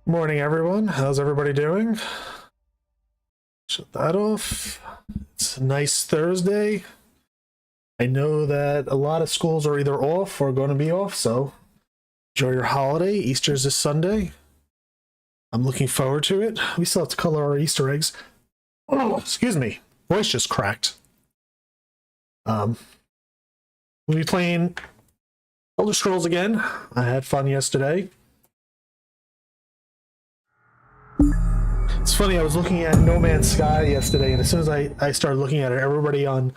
Morning, everyone. How's everybody doing? Shut that off. It's a nice Thursday. I know that a lot of schools are either off or going to be off, so enjoy your holiday. Easter's this Sunday. I'm looking forward to it. We still have to color our Easter eggs. Oh, excuse me. Voice just cracked. We'll be playing Elder Scrolls again. I had fun yesterday. It's funny, I was looking at No Man's Sky yesterday, and as soon as I started looking at it, everybody on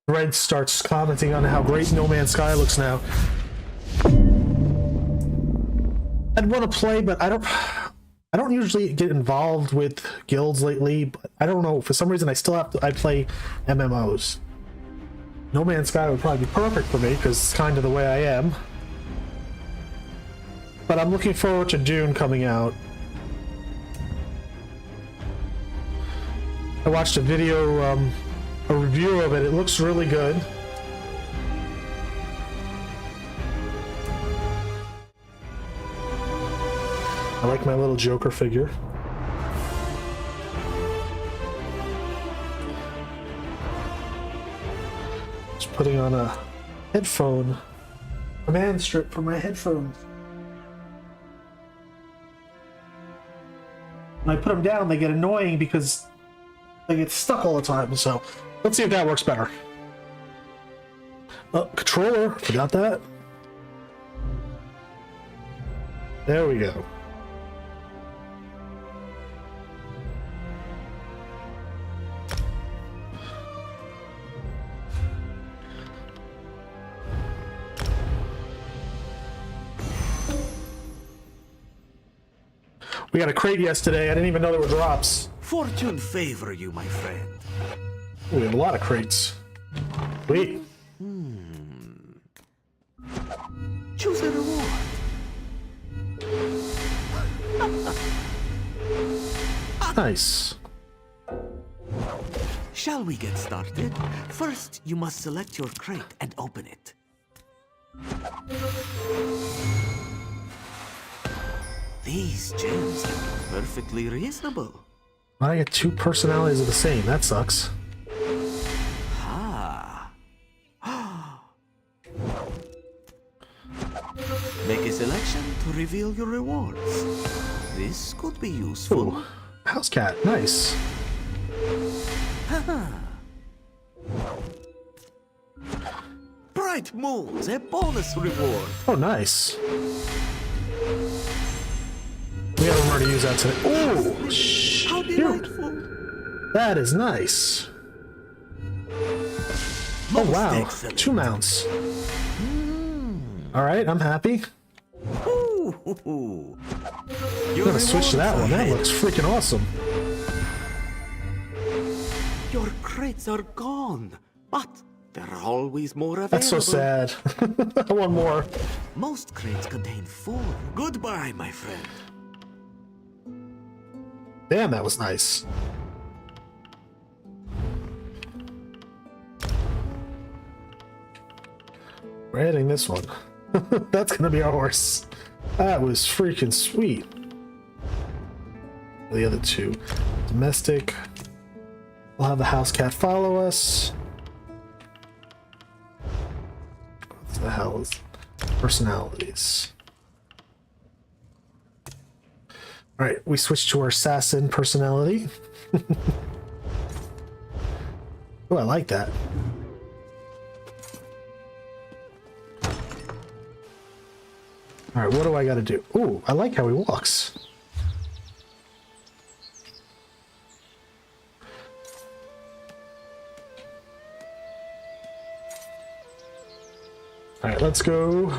Threads starts commenting on how great No Man's Sky looks now. I'd want to play, but I don't usually get involved with guilds lately, but I don't know, for some reason I play MMOs. No Man's Sky would probably be perfect for me, because it's kind of the way I am. But I'm looking forward to Dune coming out. I watched a video, a review of it. It looks really good. I like my little Joker figure. Just putting on a headphone, command strip for my headphones. When I put them down, they get annoying because they get stuck all the time, so let's see if that works better. Controller, forgot that. There we go. We got a crate yesterday. I didn't even know there were drops. Fortune favor you, my friend. We have a lot of crates. Wait. Choose a reward. Nice. Shall we get started? First, you must select your crate and open it. These gems are perfectly reasonable. I get two personalities of the same. That sucks. Ah. Make a selection to reveal your rewards. This could be useful. Ooh, house cat. Nice. Bright moons, a bonus reward. Oh, nice. We have to already use that today. Oh, How delightful. that is nice. Most Oh, wow. excellent. 2 mounts. All right, I'm happy. Ooh. I'm gonna switch to that one. That looks freaking awesome. Your crates are gone, but there are always more available. That's so sad. I want more. Most crates contain 4. Goodbye, my friend. Damn, that was nice. We're adding this one. That's gonna be our horse. That was freaking sweet. The other two. Domestic. We'll have the house cat follow us. What the hell is personalities? Alright, we switch to our assassin personality. Oh, I like that. Alright, what do I gotta do? Ooh, I like how he walks. Alright, let's go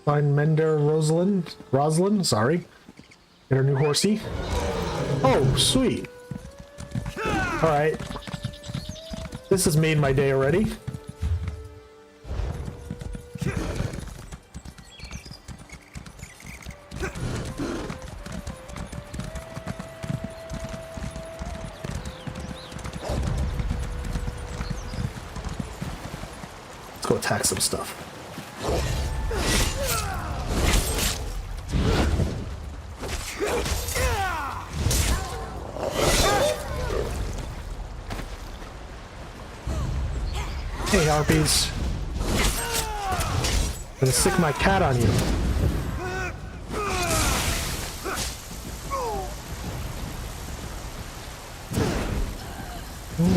find Mender Roslyn, sorry. Get our new horsey. Oh, sweet. Alright. This has made my day already. Let's go attack some stuff. harpies. I'm gonna stick my cat on you.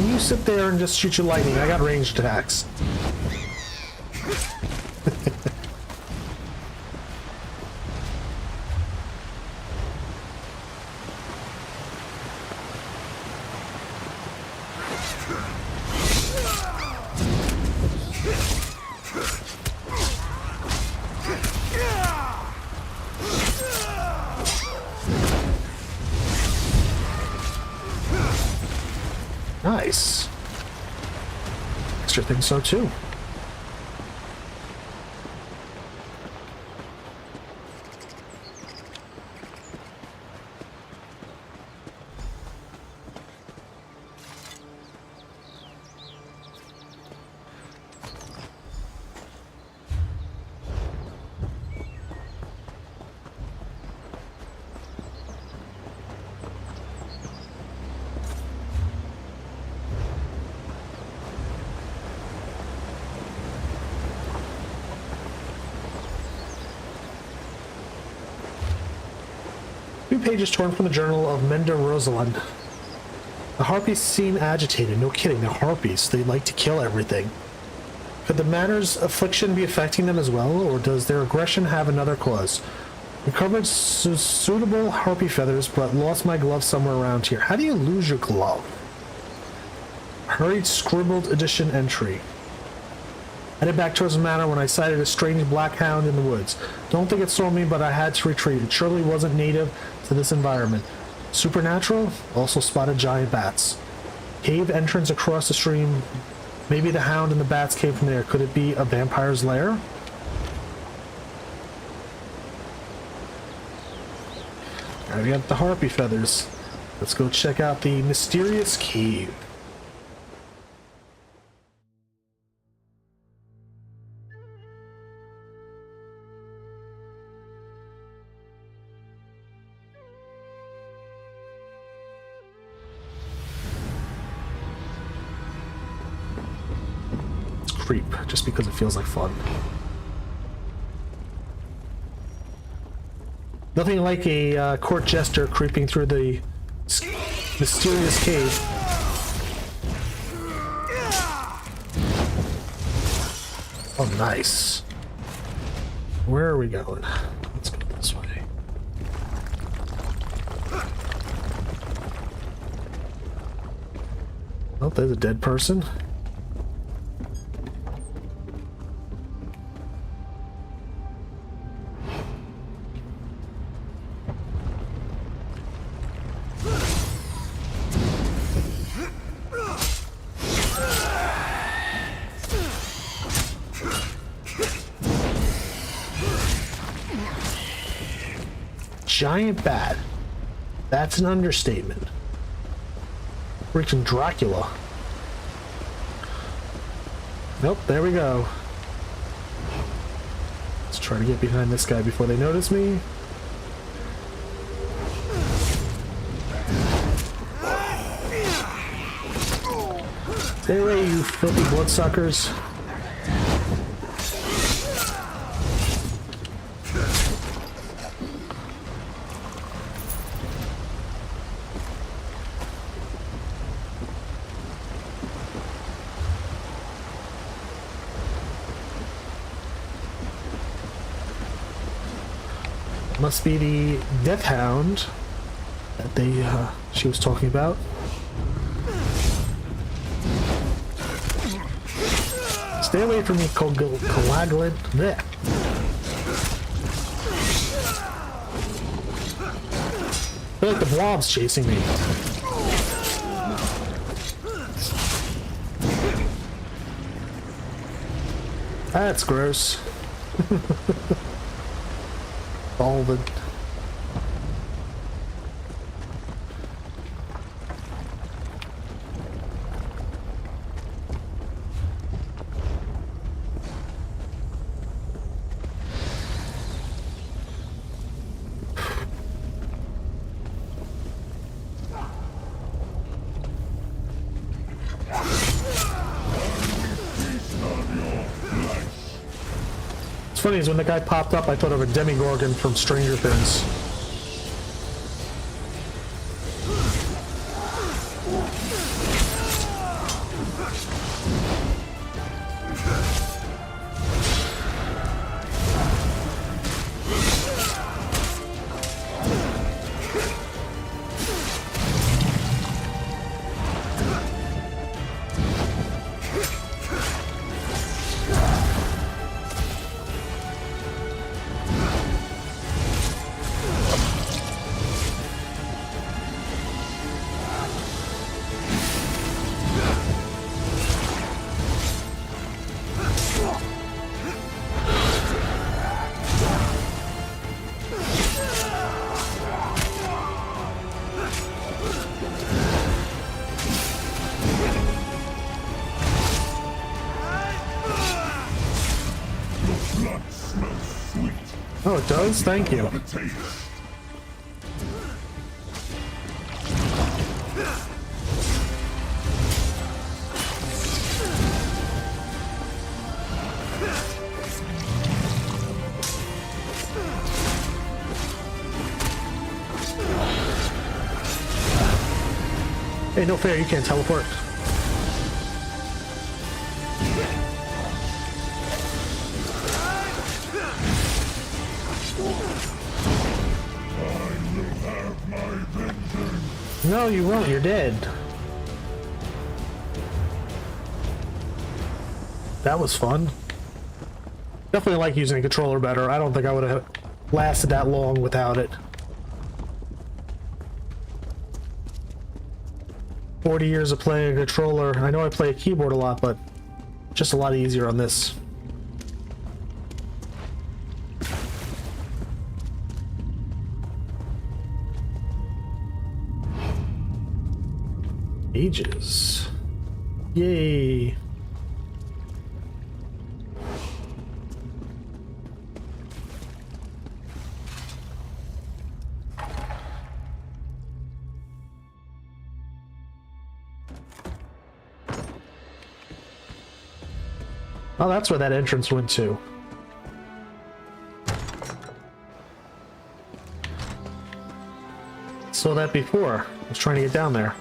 You sit there and just shoot your lightning. I got ranged attacks. Nice. Extra think so too. Two pages torn from the journal of Mender Rosalind. The harpies seem agitated. No kidding, they're harpies. They like to kill everything. Could the Manor's affliction be affecting them as well, or does their aggression have another cause? Recovered suitable harpy feathers, but lost my glove somewhere around here. How do you lose your glove? Hurried scribbled edition entry. Headed back towards the manor when I sighted a strange black hound in the woods. Don't think it saw me, but I had to retreat. It surely wasn't native to this environment. Supernatural? Also spotted giant bats. Cave entrance across the stream. Maybe the hound and the bats came from there. Could it be a vampire's lair? Alright, we got the harpy feathers. Let's go check out the mysterious cave. Creep, just because it feels like fun. Nothing like a court jester creeping through the mysterious cave. Oh, nice. Where are we going? Let's go this way. Oh, there's a dead person. Giant bat. That's an understatement. Freaking Dracula. Nope, there we go. Let's try to get behind this guy before they notice me. Stay away, you filthy bloodsuckers. Must be the death hound that she was talking about. Stay away from me, coagulant. Blech. I feel like the blob's chasing me. That's gross. All the funny is when the guy popped up, I thought of a Demigorgon from Stranger Things. Oh, it does? Thank you. Hey, no fair, you can't teleport. No, you won't. You're dead. That was fun. Definitely like using a controller better. I don't think I would have lasted that long without it. 40 years of playing a controller. I know I play a keyboard a lot, but just a lot easier on this. Ages. Yay. Oh, that's where that entrance went to. Saw that before. I was trying to get down there.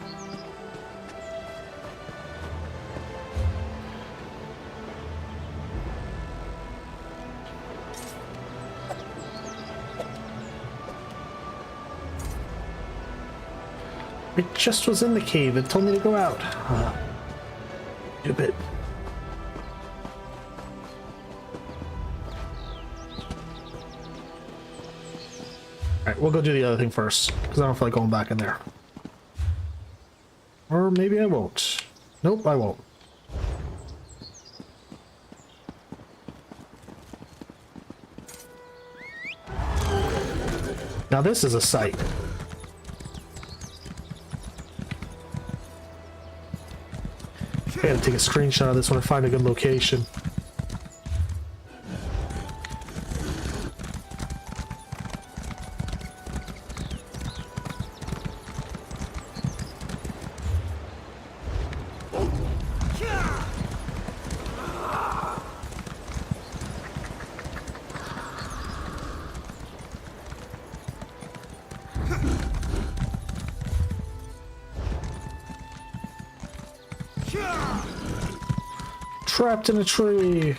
It just was in the cave. It told me to go out. Stupid. Alright, we'll go do the other thing first, because I don't feel like going back in there. Or maybe I won't. Nope, I won't. Now this is a sight. I gotta take a screenshot of this when I find a good location. Trapped in a tree.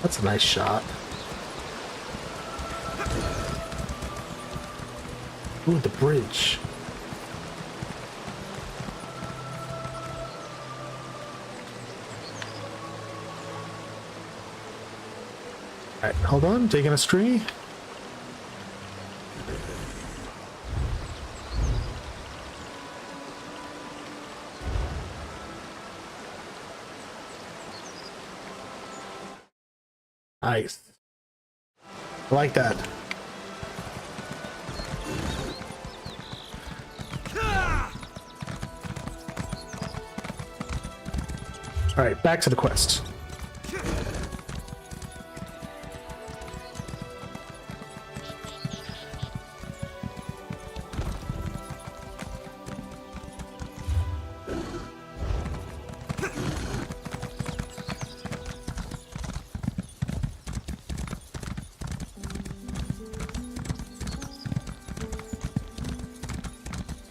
That's a nice shot. Ooh, the bridge. Alright, hold on, taking a screen. Nice. I like that. Alright, back to the quest.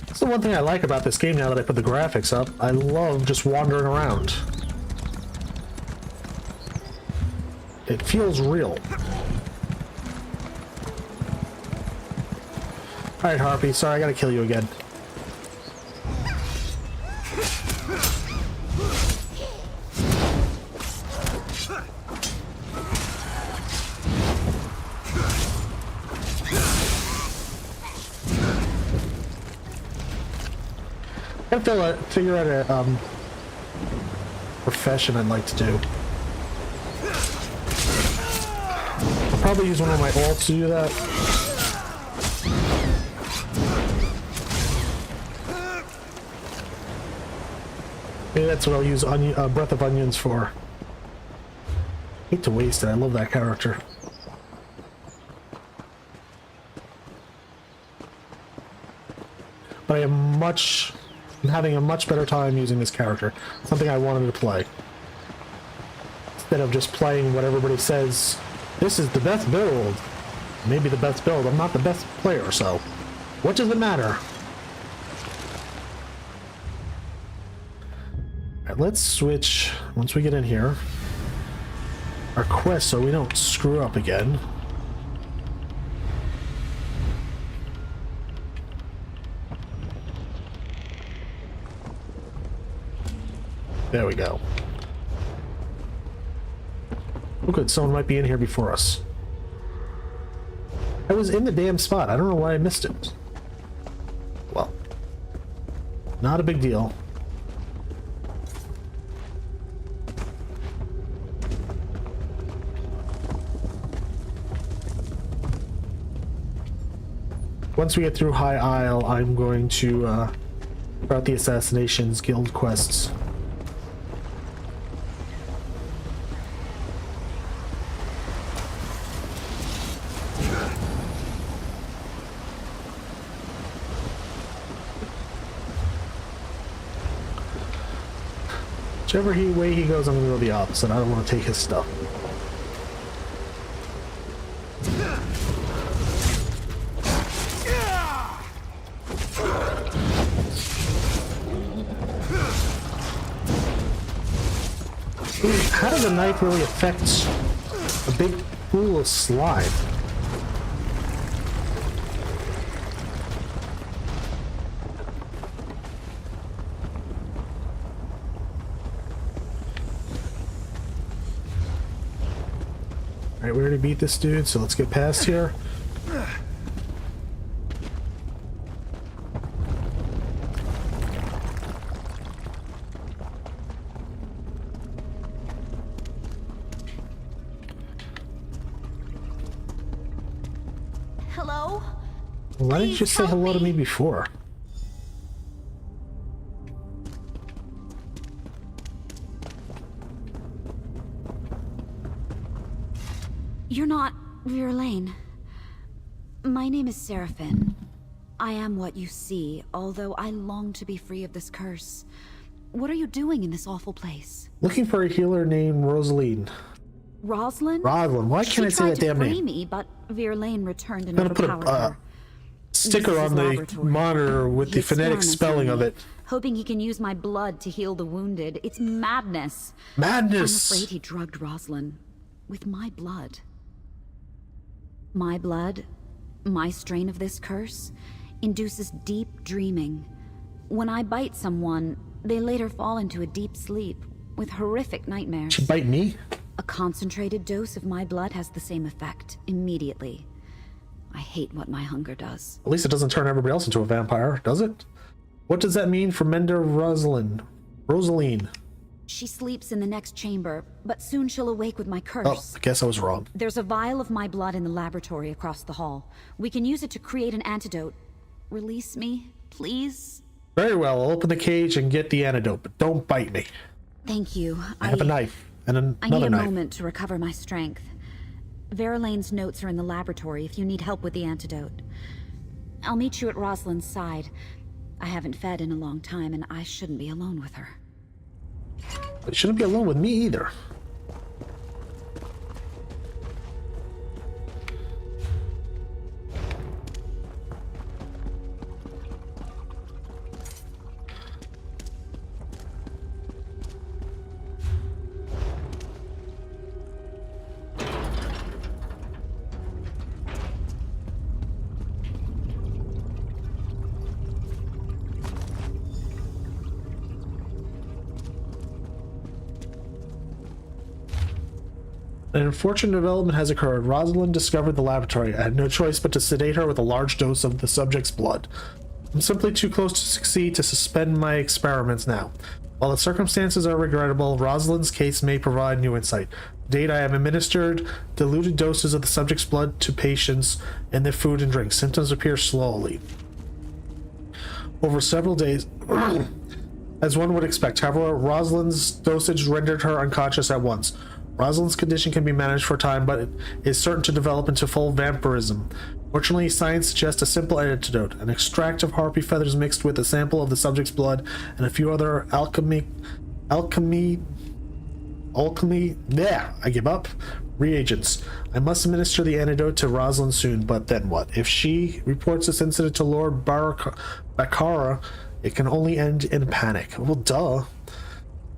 That's the one thing I like about this game now that I put the graphics up. I love just wandering around. It feels real. Alright, Harpy, sorry, I gotta kill you again. I gotta figure out a profession I'd like to do. I'll probably use one of my ults to do that. Maybe that's what I'll use Breath of Onions for. Hate to waste it, I love that character. But I'm having a much better time using this character. Something I wanted to play. Instead of just playing what everybody says, this is the best build. Maybe the best build. I'm not the best player, so what does it matter? Alright, let's switch, once we get in here, our quest so we don't screw up again. There we go. Oh good, someone might be in here before us. I was in the damn spot. I don't know why I missed it. Well, not a big deal. Once we get through High Isle, I'm going to start the Assassinations Guild quests. Whichever way he goes, I'm going to go the opposite. I don't want to take his stuff. How does a knife really affect a big pool of slime? Alright, we already beat this dude, so let's get past here. Hello? Why didn't you say hello to me before? You're not Verlaine. My name is Seraphine. I am what you see, although I long to be free of this curse. What are you doing in this awful place? Looking for a healer named Rosaline. Rosalind? Rosalind, why can't I say that damn name? Me, but Verlaine returned and I'm gonna put a sticker on the monitor with the phonetic spelling of it. Hoping he can use my blood to heal the wounded. It's madness. Madness! I'm afraid he drugged Rosalind with my blood. My blood, my strain of this curse, induces deep dreaming. When I bite someone, they later fall into a deep sleep with horrific nightmares. She bite me? A concentrated dose of my blood has the same effect, immediately. I hate what my hunger does. At least it doesn't turn everybody else into a vampire, does it? What does that mean for Mender Rosaline? Rosaline. She sleeps in the next chamber, but soon she'll awake with my Oh, curse. I guess I was wrong. There's a vial of my blood in the laboratory across the hall. We can use it to create an antidote. Release me, please? Very well, I'll open the cage and get the antidote, but don't bite me. Thank you. I have a knife and I need another a knife. moment to recover my strength. Verlaine's notes are in the laboratory if you need help with the antidote. I'll meet you at Rosalind's side. I haven't fed in a long time, and I shouldn't be alone with her. But you shouldn't be alone with me either. An unfortunate development has occurred. Rosalind discovered the laboratory. I had no choice but to sedate her with a large dose of the subject's blood. I'm simply too close to succeed to suspend my experiments now. While the circumstances are regrettable, Rosalind's case may provide new insight. To date, I have administered diluted doses of the subject's blood to patients in their food and drink. Symptoms appear slowly over several days, as one would expect. However, Rosalind's dosage rendered her unconscious at once. Rosalind's condition can be managed for a time, but it is certain to develop into full vampirism. Fortunately, science suggests a simple antidote: an extract of harpy feathers mixed with a sample of the subject's blood and a few other I give up, reagents. I must administer the antidote to Rosalind soon, but then what? If she reports this incident to Lord Baccara, it can only end in panic. Well, duh.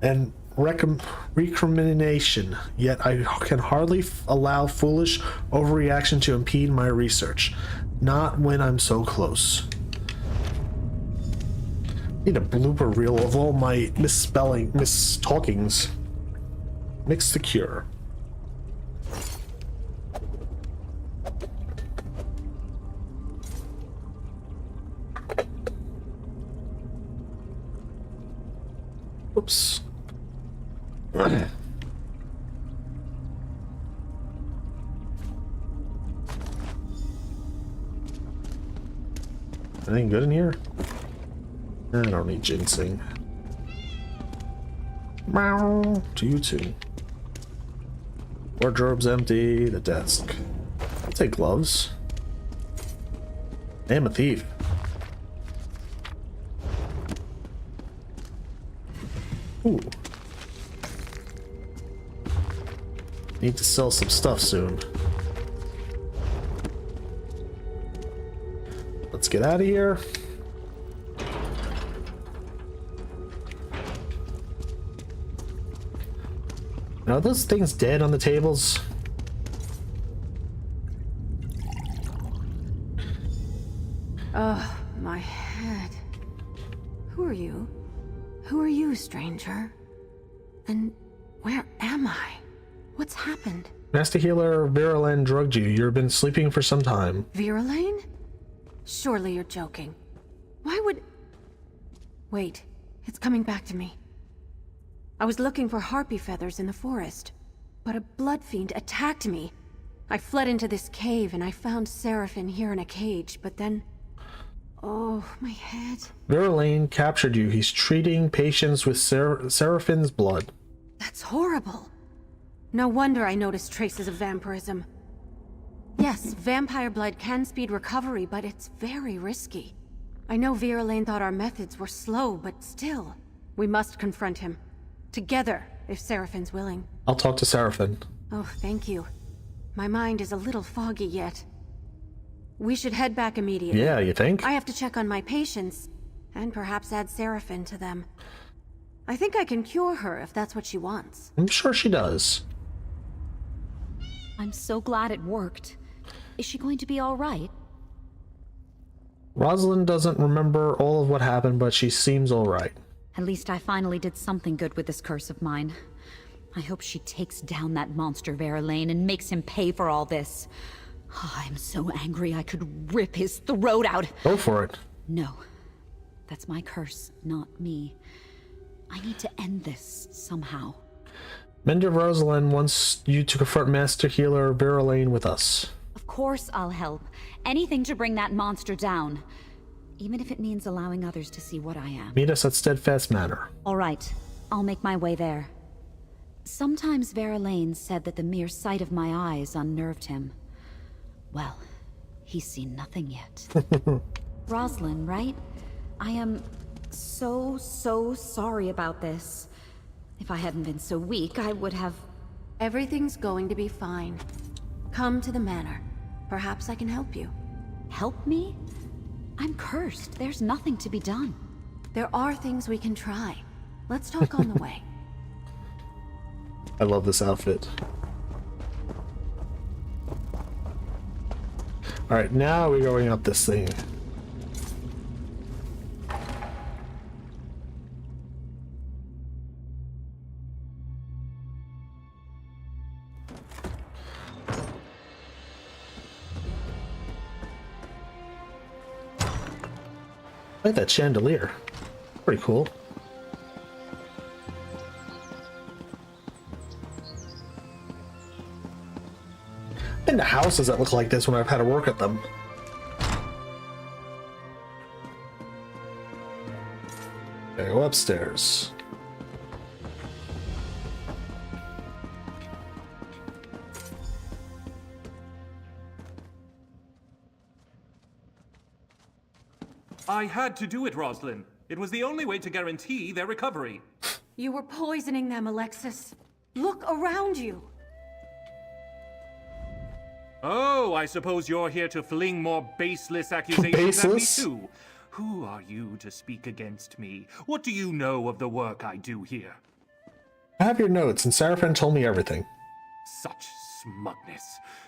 And recrimination, yet I can hardly allow foolish overreaction to impede my research. Not when I'm so close. Need a blooper reel of all my mistalkings. Mix the cure. Oops. Anything good in here? I don't need ginseng. Meow. To you too. Wardrobe's empty. The desk. I'll take gloves. I am a thief. Ooh. Need to sell some stuff soon. Let's get out of here. Are those things dead on the tables? Oh, my head. Who are you? Who are you, stranger? And where am I? What's happened? Master Healer Virulane drugged you. You've been sleeping for some time. Virulane? Surely you're joking. Why would... Wait, it's coming back to me. I was looking for harpy feathers in the forest, but a blood fiend attacked me. I fled into this cave and I found Seraphim here in a cage, but then... Oh, my head. Virulane captured you. He's treating patients with Seraphim's blood. That's horrible. No wonder I noticed traces of vampirism. Yes, vampire blood can speed recovery, but it's very risky. I know Virulane thought our methods were slow, but still. We must confront him. Together, if Seraphim's willing. I'll talk to Seraphim. Oh, thank you. My mind is a little foggy yet. We should head back immediately. Yeah, you think? I have to check on my patients, and perhaps add Seraphim to them. I think I can cure her if that's what she wants. I'm sure she does. I'm so glad it worked. Is she going to be all right? Rosalind doesn't remember all of what happened, but she seems all right. At least I finally did something good with this curse of mine. I hope she takes down that monster Virulane and makes him pay for all this. Oh, I'm so angry I could rip his throat out. Go for it. No. That's my curse, not me. I need to end this somehow. Mender Rosalind wants you to confront Master Healer Verlaine with us. Of course I'll help. Anything to bring that monster down. Even if it means allowing others to see what I am. Meet us at Steadfast Manor. All right, I'll make my way there. Sometimes Verlaine said that the mere sight of my eyes unnerved him. Well, he's seen nothing yet. Rosalind, right? I am so sorry about this. If I hadn't been so weak, I would have... Everything's going to be fine. Come to the manor. Perhaps I can help you. Help me? I'm cursed. There's nothing to be done. There are things we can try. Let's talk on the way. I love this outfit. Alright, now we're going up this thing. I like that chandelier. Pretty cool. Been to houses that look like this when I've had to work at them. Okay, go upstairs. I had to do it, Rosalind. It was the only way to guarantee their recovery. You were poisoning them, Alexis. Look around you. Oh, I suppose you're here to fling more baseless accusations Baseless? at me too. Who are you to speak against me? What do you know of the work I do here? I have your notes, and Seraphine told me everything. Such smugness.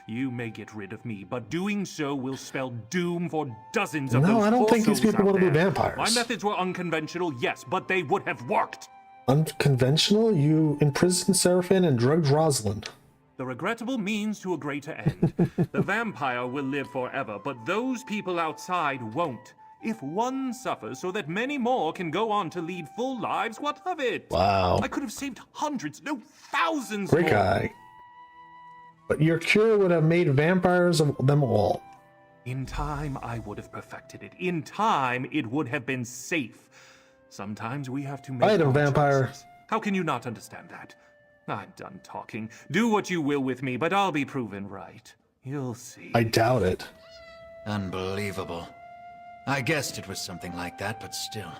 You may get rid of me, but doing so will spell doom for dozens of those No, I don't think these souls people out want to be there. vampires. My methods were unconventional, yes, but they would have worked. Unconventional? You imprisoned Seraphine and drugged Rosalind. The regrettable means to a greater end. The vampire will live forever, but those people outside won't. If one suffers so that many more can go on to lead full lives, what of it? Wow. I could have saved hundreds, no thousands Great more. guy. But your cure would have made vampires of them all. In time, I would have perfected it. In time, it would have been safe. Sometimes we have to make Item our vampire. choices. How can you not understand that? I'm done talking. Do what you will with me, but I'll be proven right. You'll see. I doubt it. Unbelievable. I guessed it was something like that, but still.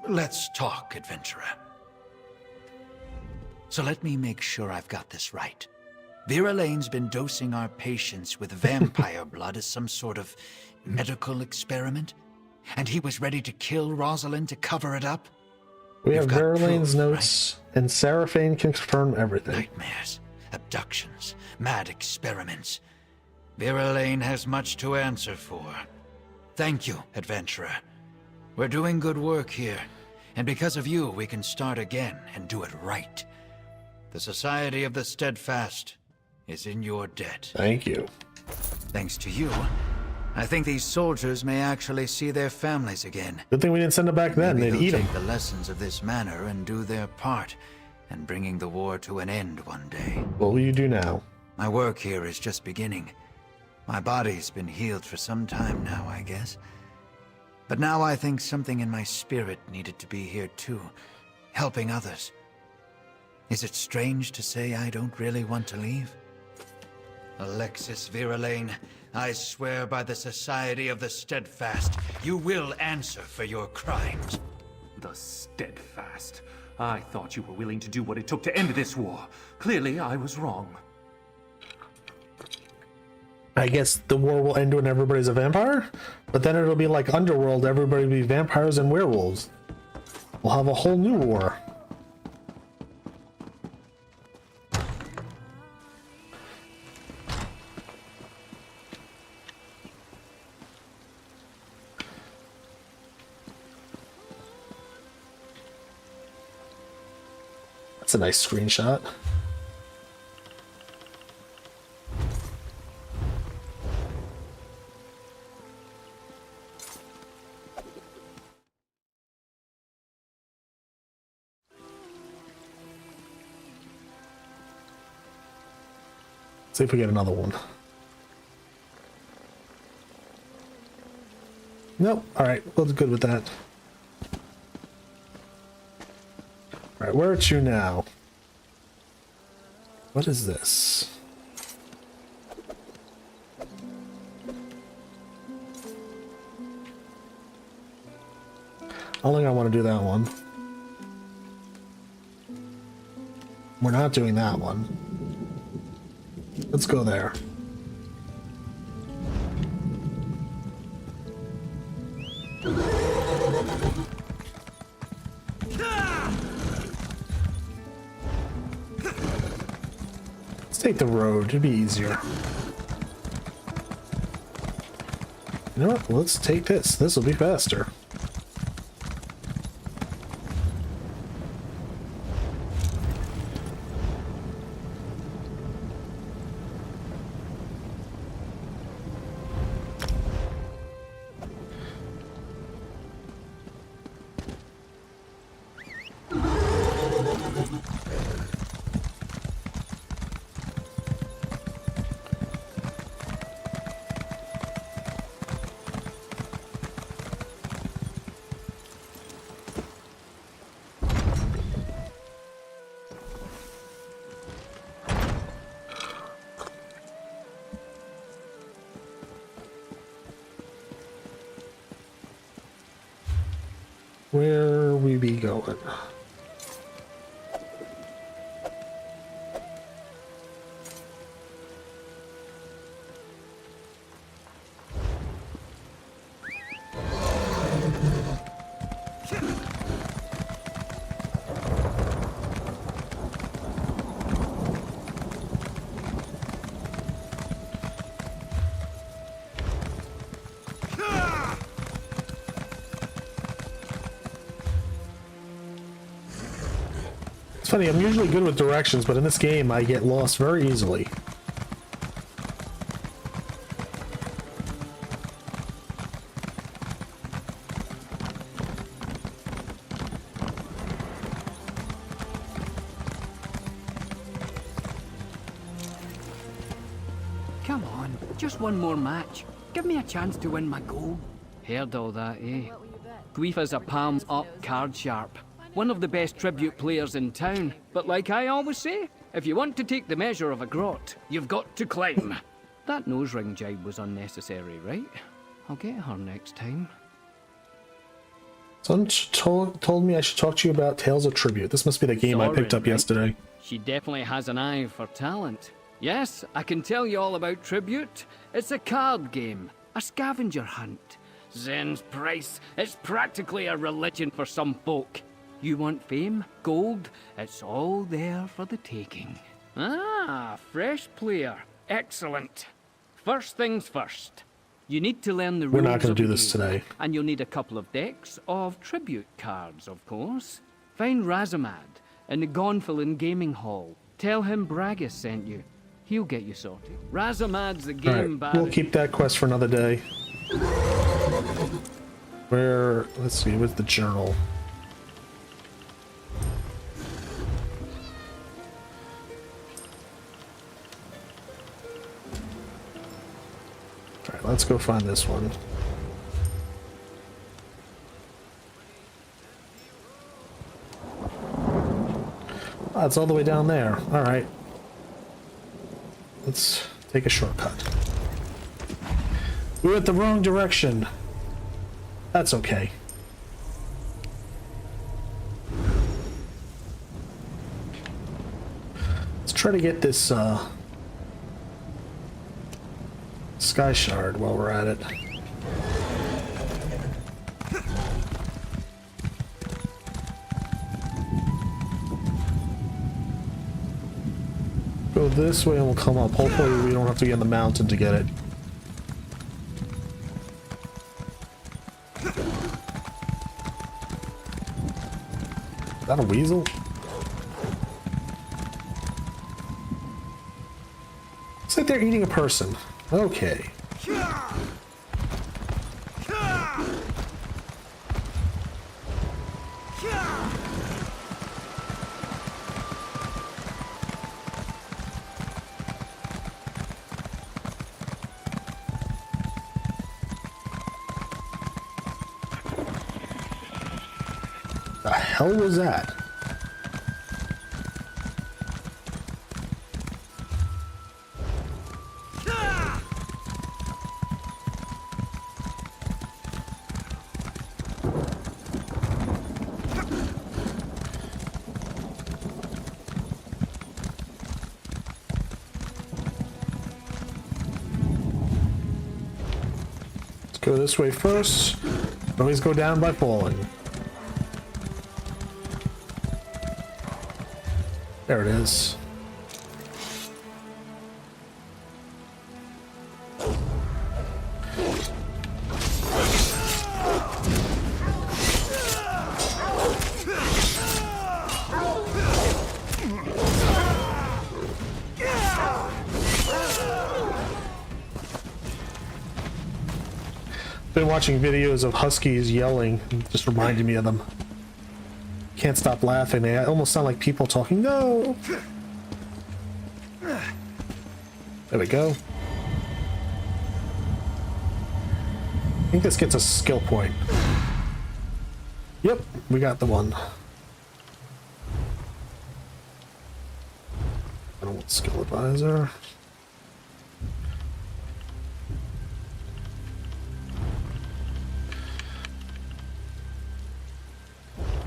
Let's talk, adventurer. So let me make sure I've got this right. Verlaine's been dosing our patients with vampire blood as some sort of medical experiment? And he was ready to kill Rosalind to cover it up? We have You've got Verlaine's proof, notes, and Seraphine can confirm everything. Nightmares, abductions, mad experiments. Verlaine has much to answer for. Thank you, adventurer. We're doing good work here, and because of you, we can start again and do it right. The Society of the Steadfast is in your debt. Thank you. Thanks to you, I think these soldiers may actually see their families again. Good thing we didn't send them back then. Maybe They'd they'll eat them. take the lessons of this manor and do their part in bringing the war to an end one day. What will you do now? My work here is just beginning. My body's been healed for some time now, I guess. But now I think something in my spirit needed to be here too, helping others. Is it strange to say I don't really want to leave? Alexis Verlaine, I swear by the Society of the Steadfast, you will answer for your crimes. The Steadfast. I thought you were willing to do what it took to end this war. Clearly, I was wrong. I guess the war will end when everybody's a vampire, but then it'll be like Underworld, everybody will be vampires and werewolves. We'll have a whole new war. That's a nice screenshot. See if we get another one. Nope. Alright, we'll do good with that. Alright, where at you now? What is this? I don't think I want to do that one. We're not doing that one. Let's go there. Let's take the road, it'd be easier. You know what? Let's take this. This will be faster. Where we be going? It's funny, I'm usually good with directions, but in this game I get lost very easily. Come on, just one more match. Give me a chance to win my gold. Heard all that, eh? Guifa's a palms up card sharp. One of the best tribute players in town. But like I always say, if you want to take the measure of a grot, you've got to climb. That nose ring jibe was unnecessary, right? I'll get her next time. Someone told me I should talk to you about Tales of Tribute. This must be the game I picked up yesterday. She definitely has an eye for talent. Yes, I can tell you all about Tribute. It's a card game, a scavenger hunt. Zen's price, it's practically a religion for some folk. You want fame, gold, it's all there for the taking. Ah, fresh player. Excellent. First things first. You need to learn the rules. We're not going of to do the this game, today. and you'll need a couple of decks of tribute cards, of course. Find Razamad in the Gonfalon Gaming Hall. Tell him Bragus sent you. He'll get you sorted. Razamad's the game Alright, baron. we'll keep that quest for another day. Where, let's see, where's the journal? Alright, let's go find this one. Oh, it's all the way down there. Alright. Let's take a shortcut. We went the wrong direction. That's okay. Let's try to get this Sky Shard while we're at it. Go this way and we'll come up. Hopefully we don't have to get in the mountain to get it. Is that a weasel? Looks like they're eating a person. Okay. The hell was that? Go this way first. Always go down by falling. There it is. Been watching videos of huskies yelling, just reminding me of them. Can't stop laughing. They almost sound like people talking. No. There we go. I think this gets a skill point. Yep, we got the one. I don't want skill advisor.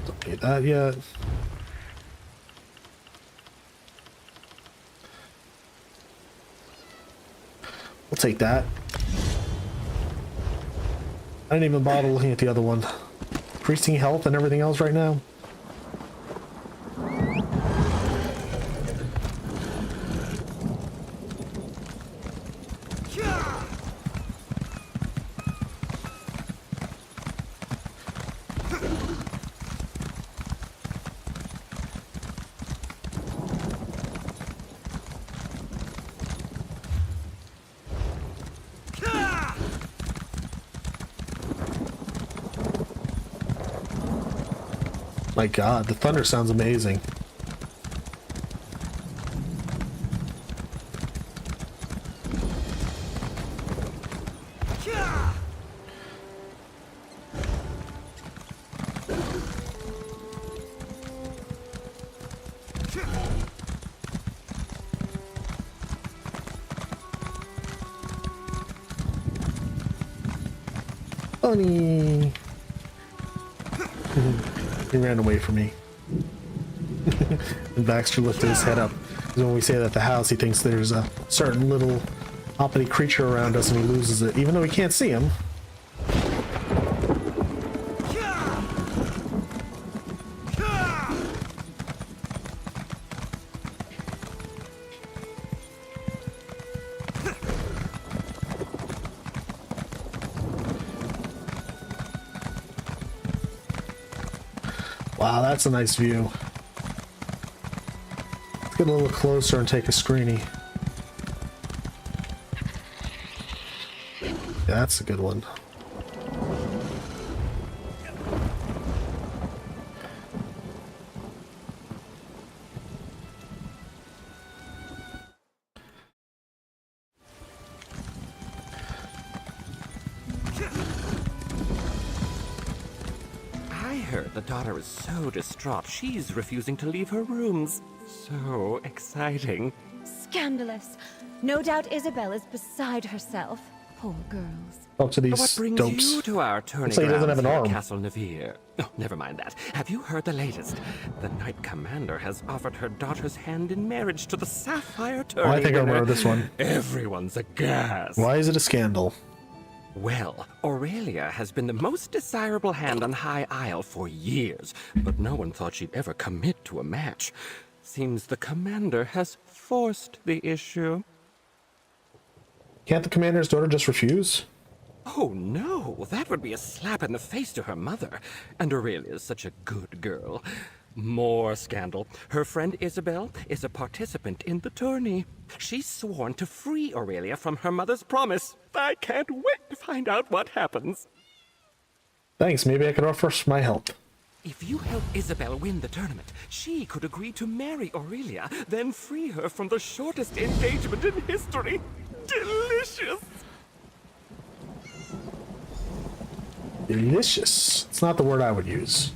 Don't need that yet. We'll take that. I didn't even bother looking at the other one. Increasing health and everything else right now. My God, the thunder sounds amazing. Bunny. He ran away from me. And Baxter lifted his head up. Because when we say that at the house, he thinks there's a certain little hoppity creature around us and he loses it, even though he can't see him. Wow, that's a nice view. Let's get a little closer and take a screeny. Yeah, that's a good one. The daughter is so distraught, she's refusing to leave her rooms. So exciting. Scandalous. No doubt Isabel is beside herself. Poor girls. Talk to these What brings dopes. you to our tourney Looks like he doesn't have an grounds arm. here, Castle Navir? Oh, never mind that. Have you heard the latest? The Knight Commander has offered her daughter's hand in marriage to the Sapphire Tourney. Oh, I think I winner. remember this one. Everyone's aghast. Why is it a scandal? Well, Aurelia has been the most desirable hand on High Isle for years, but no one thought she'd ever commit to a match. Seems the commander has forced the issue. Can't the commander's daughter just refuse? Oh no, that would be a slap in the face to her mother. And Aurelia's such a good girl. More scandal. Her friend Isabel is a participant in the tourney. She's sworn to free Aurelia from her mother's promise. I can't wait to find out what happens. Thanks, maybe I could offer my help. If you help Isabel win the tournament, she could agree to marry Aurelia, then free her from the shortest engagement in history. Delicious! Delicious. It's not the word I would use.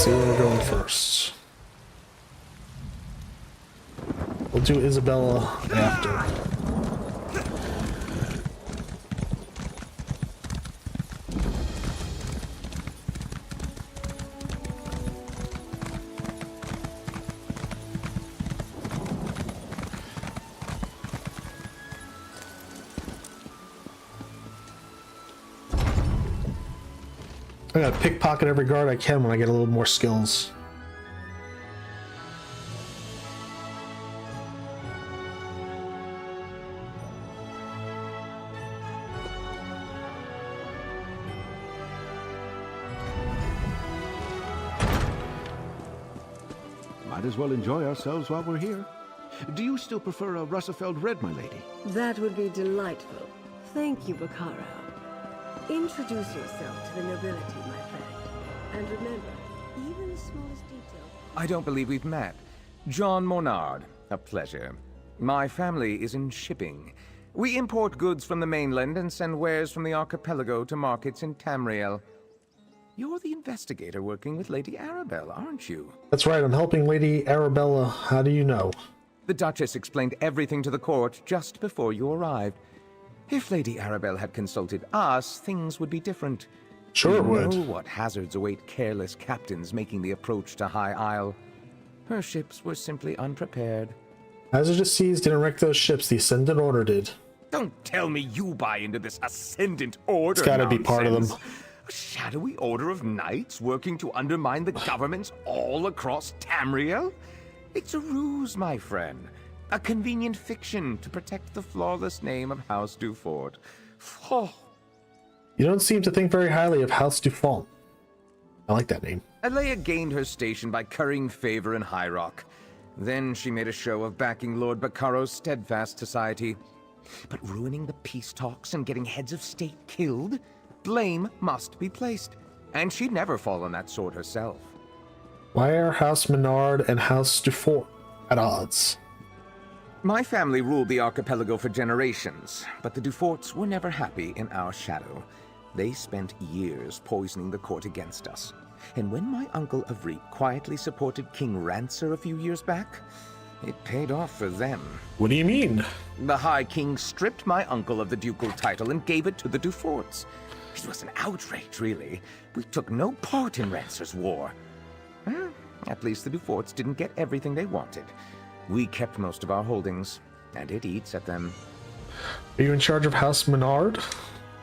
see where we're going first. We'll do Isabella after. I gotta pickpocket every guard I can when I get a little more skills. Might as well enjoy ourselves while we're here. Do you still prefer a Russafeld Red, my lady? That would be delightful. Thank you, Bacaro. Introduce yourself to the nobility, my friend. And remember, even the smallest detail... I don't believe we've met. John Monard. A pleasure. My family is in shipping. We import goods from the mainland and send wares from the archipelago to markets in Tamriel. You're the investigator working with Lady Arabelle, aren't you? That's right, I'm helping Lady Arabella. How do you know? The Duchess explained everything to the court just before you arrived. If Lady Arabelle had consulted us, things would be different. Sure it would. We know what hazards await careless captains making the approach to High Isle. Her ships were simply unprepared. Hazardous seas didn't wreck those ships, the Ascendant Order did. Don't tell me you buy into this Ascendant Order It's gotta be part of them. A shadowy order of knights working to undermine the governments all across Tamriel? It's a ruse, my friend. A convenient fiction to protect the flawless name of House Dufort. Oh. You don't seem to think very highly of House Dufont. I like that name. Alea gained her station by currying favor in High Rock. Then she made a show of backing Lord Bacaro's steadfast society. But ruining the peace talks and getting heads of state killed? Blame must be placed. And she'd never fall on that sword herself. Why are House Menard and House Dufort at odds? My family ruled the archipelago for generations, but the Duforts were never happy in our shadow. They spent years poisoning the court against us. And when my uncle Avrit quietly supported King Rancer a few years back, it paid off for them. What do you mean? The High King stripped my uncle of the ducal title and gave it to the Duforts. It was an outrage, really. We took no part in Rancer's war. Well, at least the Duforts didn't get everything they wanted. We kept most of our holdings, and it eats at them. Are you in charge of House Menard?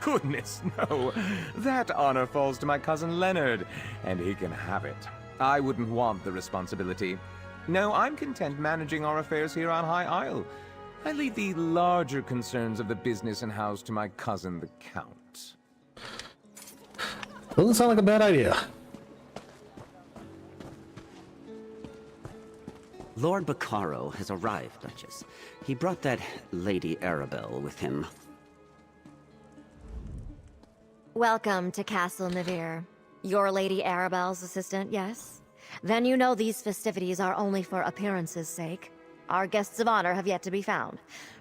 Goodness, no. That honor falls to my cousin Leonard, and he can have it. I wouldn't want the responsibility. No, I'm content managing our affairs here on High Isle. I leave the larger concerns of the business and house to my cousin, the Count. Doesn't sound like a bad idea. Lord Bacaro has arrived, Duchess. He brought that Lady Arabelle with him. Welcome to Castle Navir. You're Lady Arabelle's assistant, yes? Then you know these festivities are only for appearances' sake. Our guests of honor have yet to be found.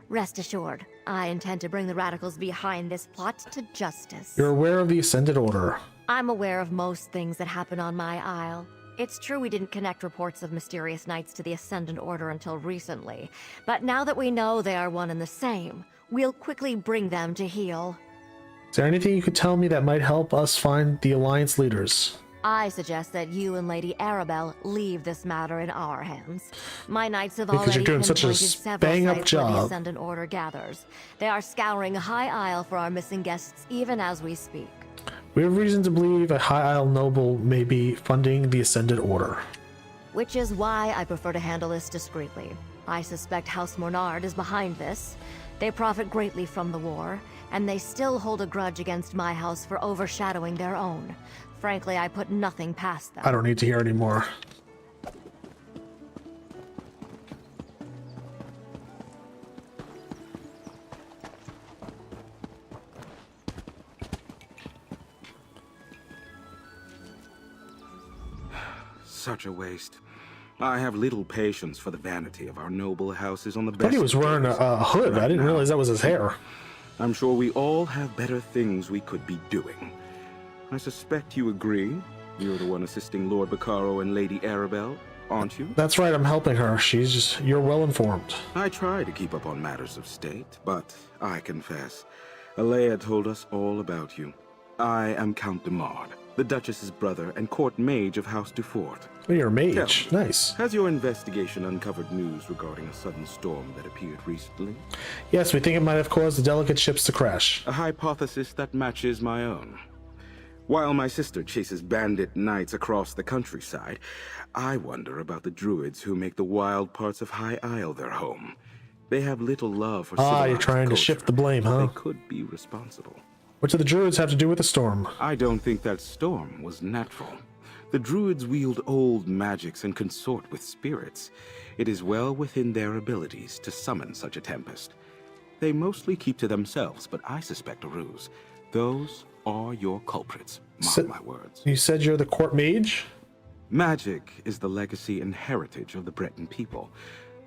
Rest assured, I intend to bring the radicals behind this plot to justice. You're aware of the Ascendant Order. I'm aware of most things that happen on my isle. It's true we didn't connect reports of mysterious knights to the Ascendant Order until recently, but now that we know they are one and the same, we'll quickly bring them to heel. Is there anything you could tell me that might help us find the Alliance leaders? I suggest that you and Lady Arabelle leave this matter in our hands. My knights have Because already you're doing such a pinpointed several bang-up sites where the job. Ascendant Order gathers. They are scouring High Isle for our missing guests even as we speak. We have reason to believe a High Isle noble may be funding the Ascendant Order. Which is why I prefer to handle this discreetly. I suspect House Monard is behind this. They profit greatly from the war, and they still hold a grudge against my house for overshadowing their own. Frankly, I put nothing past them. I don't need to hear anymore. Such a waste. I have little patience for the vanity of our noble houses on the I best. thought he was wearing a hood. I didn't realize that was his hair. I'm sure we all have better things we could be doing. I suspect you agree. You're the one assisting Lord Bacaro and Lady Arabelle, aren't you? That's right, I'm helping her. You're well informed. I try to keep up on matters of state, but I confess, Alea told us all about you. I am Count de Mard, the Duchess's brother and court mage of House Dufort. Oh, you're a mage. Nice. Has your investigation uncovered news regarding a sudden storm that appeared recently? Yes, we think it might have caused the delicate ships to crash. A hypothesis that matches my own. While my sister chases bandit knights across the countryside, I wonder about the druids who make the wild parts of High Isle their home. They have little love for civilized you're trying to culture, shift the blame, huh? They could be responsible. What do the druids have to do with the storm? I don't think that storm was natural. The druids wield old magics and consort with spirits. It is well within their abilities to summon such a tempest. They mostly keep to themselves, but I suspect a ruse. Those are your culprits, mark my words. You said you're the court mage? Magic is the legacy and heritage of the Breton people.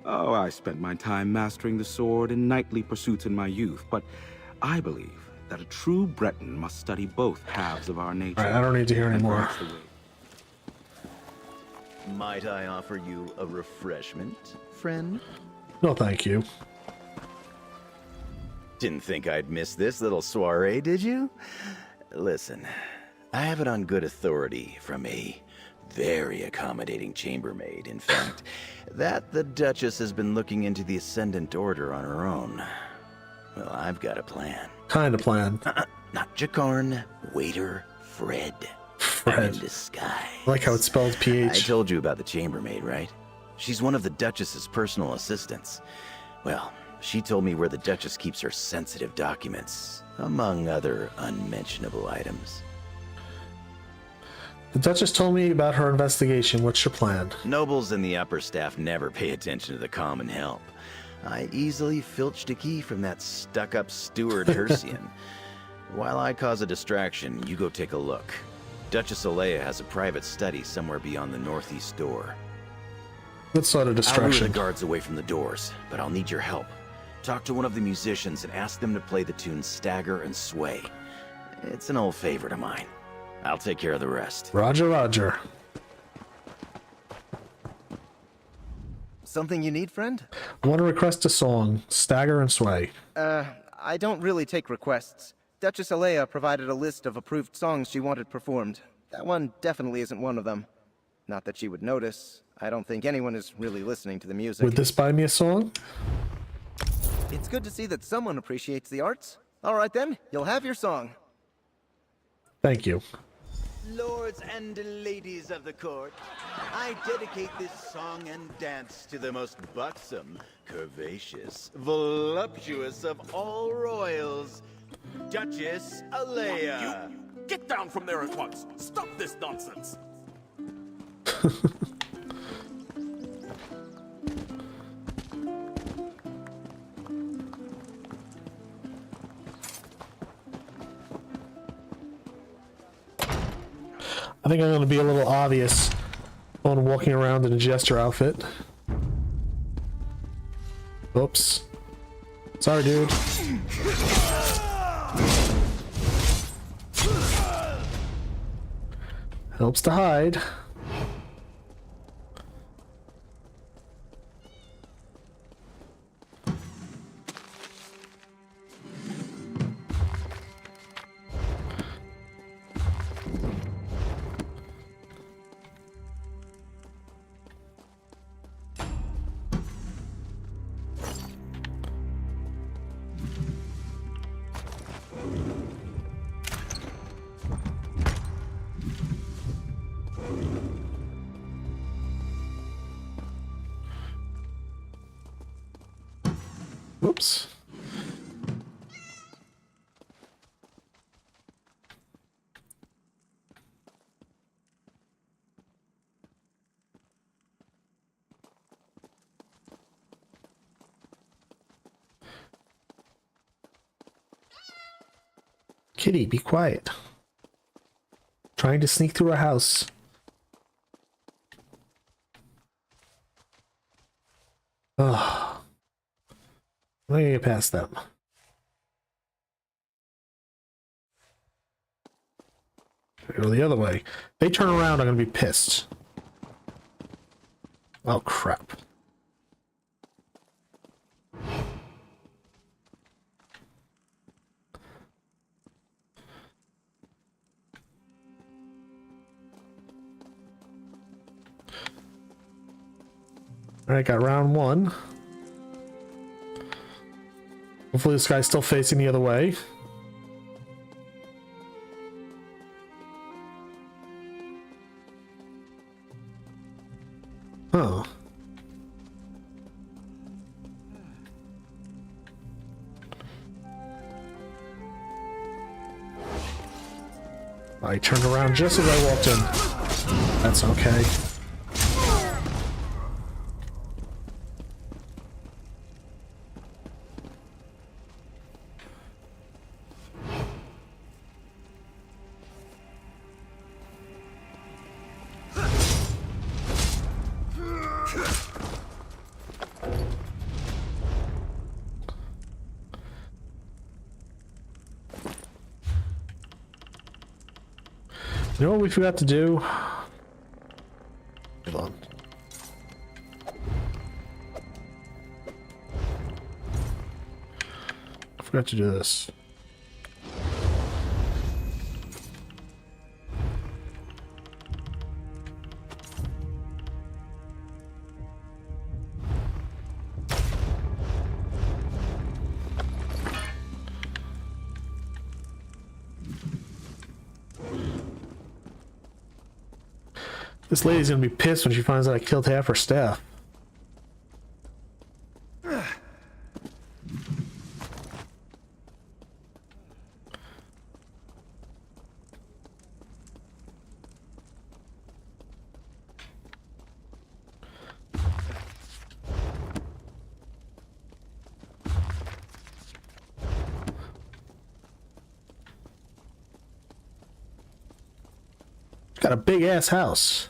Oh, I spent my time mastering the sword and knightly pursuits in my youth, but I believe that a true Breton must study both halves of our nature. All right, I don't need to hear anymore. Might I offer you a refreshment, friend? No, thank you. Didn't think I'd miss this little soiree, did you? Listen, I have it on good authority from a very accommodating chambermaid, in fact, that the Duchess has been looking into the Ascendant Order on her own. Well, I've got a plan. Kind of plan. Not Jakarn, waiter Fred. Fred. In disguise. I like how it's spelled PH. I told you about the chambermaid, right? She's one of the Duchess's personal assistants. Well, she told me where the Duchess keeps her sensitive documents, among other unmentionable items. The Duchess told me about her investigation. What's your plan? Nobles and the upper staff never pay attention to the common help. I easily filched a key from that stuck-up steward Hercian. While I cause a distraction, you go take a look. Duchess Alea has a private study somewhere beyond the northeast door. What sort of I'll distraction? lure the guards away from the doors, but I'll need your help. Talk to one of the musicians and ask them to play the tune Stagger and Sway. It's an old favorite of mine. I'll take care of the rest. Roger, roger. Something you need, friend? I want to request a song, Stagger and Sway. I don't really take requests. Duchess Alea provided a list of approved songs she wanted performed. That one definitely isn't one of them. Not that she would notice. I don't think anyone is really listening to the music. Would this buy me a song? It's good to see that someone appreciates the arts. All right then, you'll have your song. Thank you. Lords and ladies of the court, I dedicate this song and dance to the most buxom, curvaceous, voluptuous of all royals, Duchess Alea. You get down from there at once. Stop this nonsense. I think I'm going to be a little obvious on walking around in a Jester outfit. Oops. Sorry, dude. Helps to hide. Whoops. Kitty, be quiet. Trying to sneak through a house. Ugh. I'm gonna get past them. Go the other way. If they turn around, I'm gonna be pissed. Oh, crap. Alright, got round one. Hopefully this guy's still facing the other way. Huh. I turned around just as I walked in. That's okay. You know what we forgot to do? Hold on. I forgot to do this. This lady's gonna be pissed when she finds out I killed half her staff. Got a big ass house.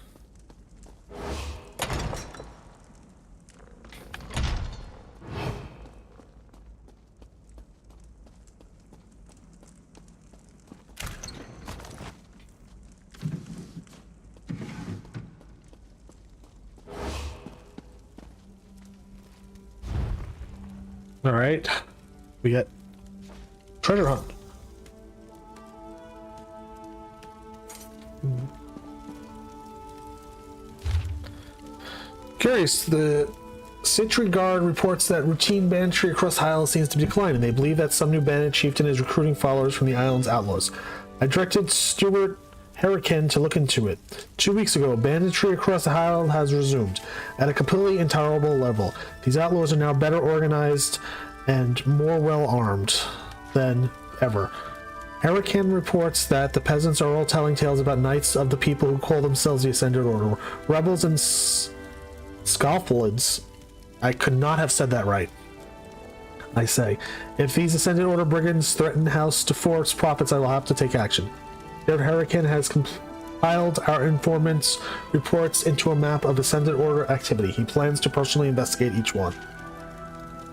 All right, we got treasure hunt. Curious, the Sentry Guard reports that routine banditry across the island seems to be declining. They believe that some new bandit chieftain is recruiting followers from the island's outlaws. I directed Stuart Hurricane to look into it. 2 weeks ago, banditry across the island has resumed, at a completely intolerable level. These outlaws are now better organized and more well-armed than ever. Hurricane reports that the peasants are all telling tales about knights of the people who call themselves the Ascended Order. Rebels and Scalpelids. I could not have said that right. I say, if these Ascended Order brigands threaten House to force profits, I will have to take action. Sheriff Hurricane has compiled our informant's reports into a map of Ascended Order activity. He plans to personally investigate each one.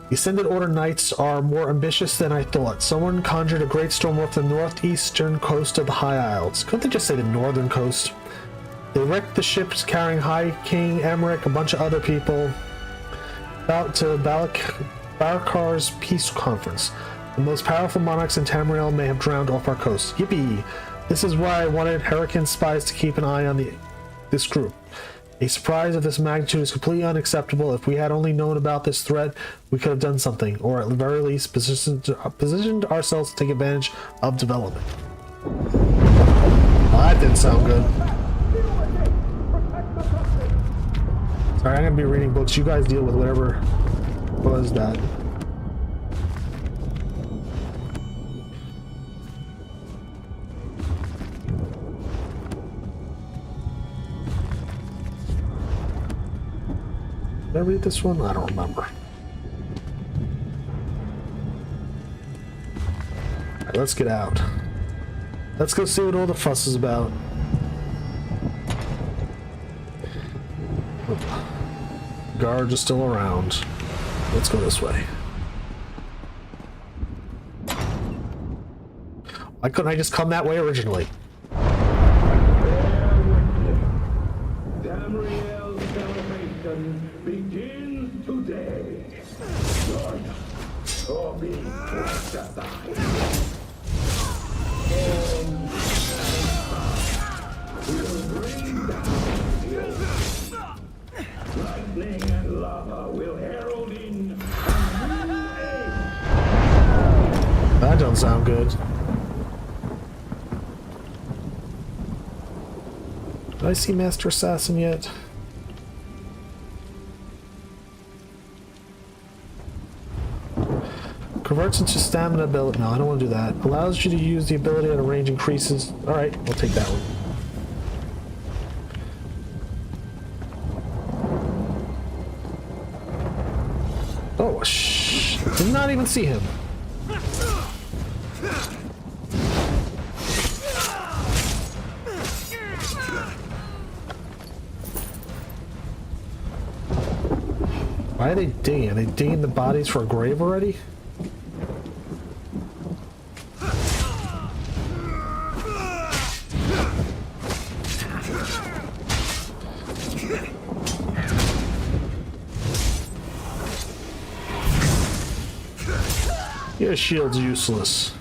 The Ascended Order Knights are more ambitious than I thought. Someone conjured a great storm off the northeastern coast of the High Isles. Couldn't they just say the northern coast? They wrecked the ships carrying High King Emmerich, a bunch of other people, out to Barakar's peace conference. The most powerful monarchs in Tamriel may have drowned off our coast. Yippee! This is why I wanted Hurricane spies to keep an eye on this group. A surprise of this magnitude is completely unacceptable. If we had only known about this threat, we could have done something, or at the very least positioned ourselves to take advantage of development. Well, that didn't sound good. Sorry, I'm gonna be reading books. You guys deal with whatever was that. Did I read this one? I don't remember. Alright, let's get out. Let's go see what all the fuss is about. Guards are still around. Let's go this way. Why couldn't I just come that way originally? begins today. Join us, or be forced aside. Will bring down the lightning and lava will herald in a new age. That don't sound good. Did I see Master Assassin yet? Converts into stamina ability. No, I don't want to do that. Allows you to use the ability at a range increases. Alright, we'll take that one. Oh, shh. Did not even see him. Why are they digging? Are they digging the bodies for a grave already? Your shield's useless.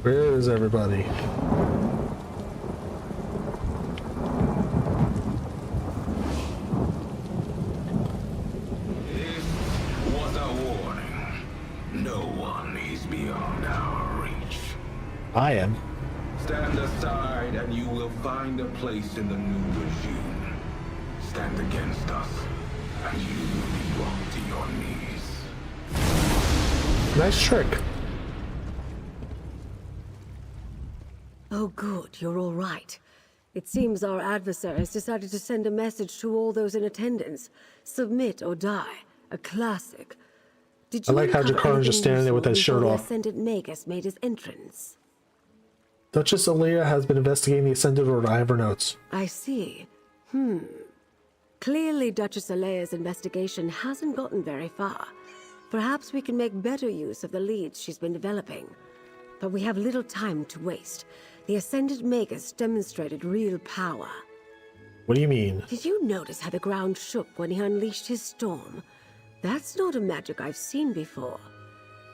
Where is everybody? This was a warning. No one is beyond our reach. I am. Stand aside and you will find a place in the new regime. Stand against us and you will be brought to your knees. Nice trick. Oh good, you're all right. It seems our adversary has decided to send a message to all those in attendance. Submit or die. A classic. Did I you like how uncover Jakarn's just anything standing there with useful his shirt before off. the Ascendant Magus made his entrance? Duchess Alea has been investigating the Ascended Order. I have her notes. I see. Clearly Duchess Alea's investigation hasn't gotten very far. Perhaps we can make better use of the leads she's been developing. But we have little time to waste. The Ascended Magus demonstrated real power. What do you mean? Did you notice how the ground shook when he unleashed his storm? That's not a magic I've seen before.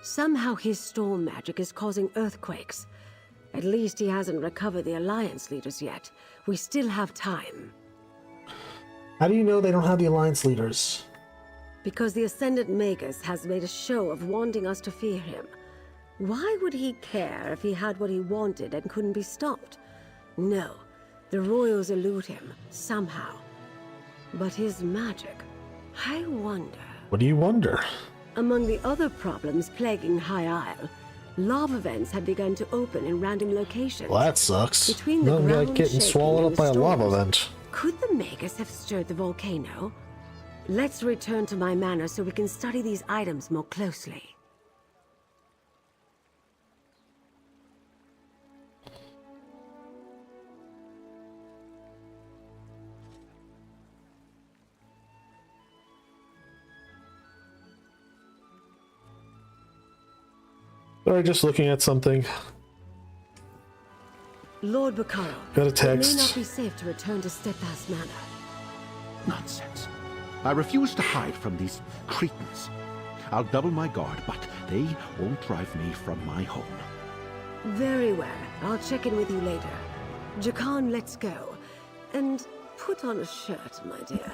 Somehow his storm magic is causing earthquakes. At least he hasn't recovered the Alliance leaders yet. We still have time. How do you know they don't have the Alliance leaders? Because the Ascendant Magus has made a show of wanting us to fear him. Why would he care if he had what he wanted and couldn't be stopped? No, the royals elude him, somehow. But his magic, I wonder... What do you wonder? Among the other problems plaguing High Isle, lava vents have begun to open in random locations. Well, that sucks. Between the Nothing like ground getting shaking swallowed and up by a lava storms. vent. Could the Magus have stirred the volcano? Let's return to my manor so we can study these items more closely. Sorry, just looking at something. Lord Bacaro, Got a it may not text. be safe to return to Steadfast Manor. Nonsense. I refuse to hide from these cretins. I'll double my guard, but they won't drive me from my home. Very well. I'll check in with you later. Jakan, let's go. And put on a shirt, my dear.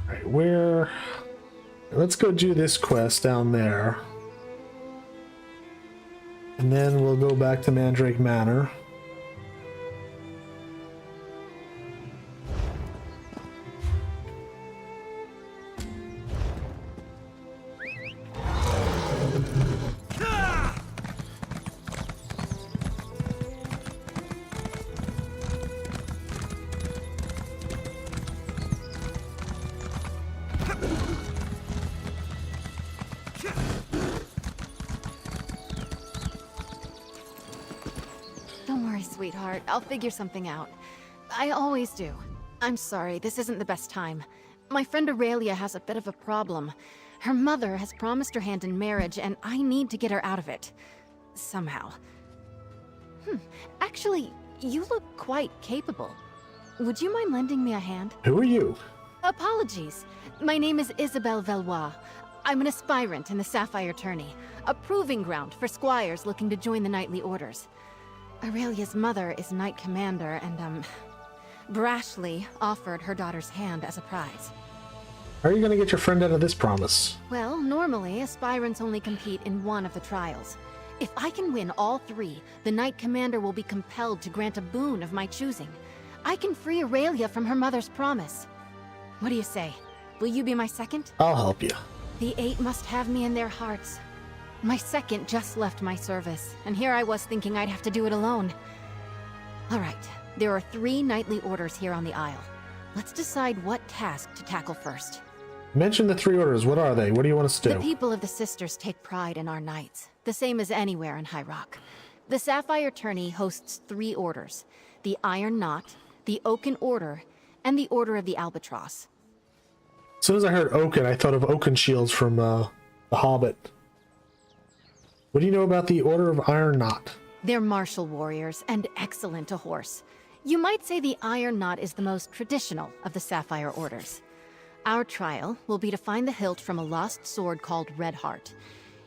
Alright, where... Let's go do this quest down there. And then we'll go back to Mandrake Manor. sweetheart. I'll figure something out. I always do. I'm sorry, this isn't the best time. My friend Aurelia has a bit of a problem. Her mother has promised her hand in marriage, and I need to get her out of it. Somehow. Actually, you look quite capable. Would you mind lending me a hand? Who are you? Apologies. My name is Isabelle Valois. I'm an aspirant in the Sapphire Tourney, a proving ground for squires looking to join the knightly orders. Aurelia's mother is knight commander and, brashly offered her daughter's hand as a prize. How are you going to get your friend out of this promise? Well, normally, aspirants only compete in one of the trials. If I can win all three, the knight commander will be compelled to grant a boon of my choosing. I can free Aurelia from her mother's promise. What do you say? Will you be my second? I'll help you. The 8 must have me in their hearts. My second just left my service, and here I was thinking I'd have to do it alone. All right, there are 3 knightly orders here on the Isle. Let's decide what task to tackle first. Mention the 3 orders. What are they? What do you want us to do? The people of the Sisters take pride in our knights, the same as anywhere in High Rock. The Sapphire Tourney hosts 3 orders: the Iron Knot, the Oaken Order, and the Order of the Albatross. As soon as I heard Oaken, I thought of Oakenshields from The Hobbit. What do you know about the Order of Iron Knot? They're martial warriors and excellent to horse. You might say the Iron Knot is the most traditional of the Sapphire Orders. Our trial will be to find the hilt from a lost sword called Red Heart.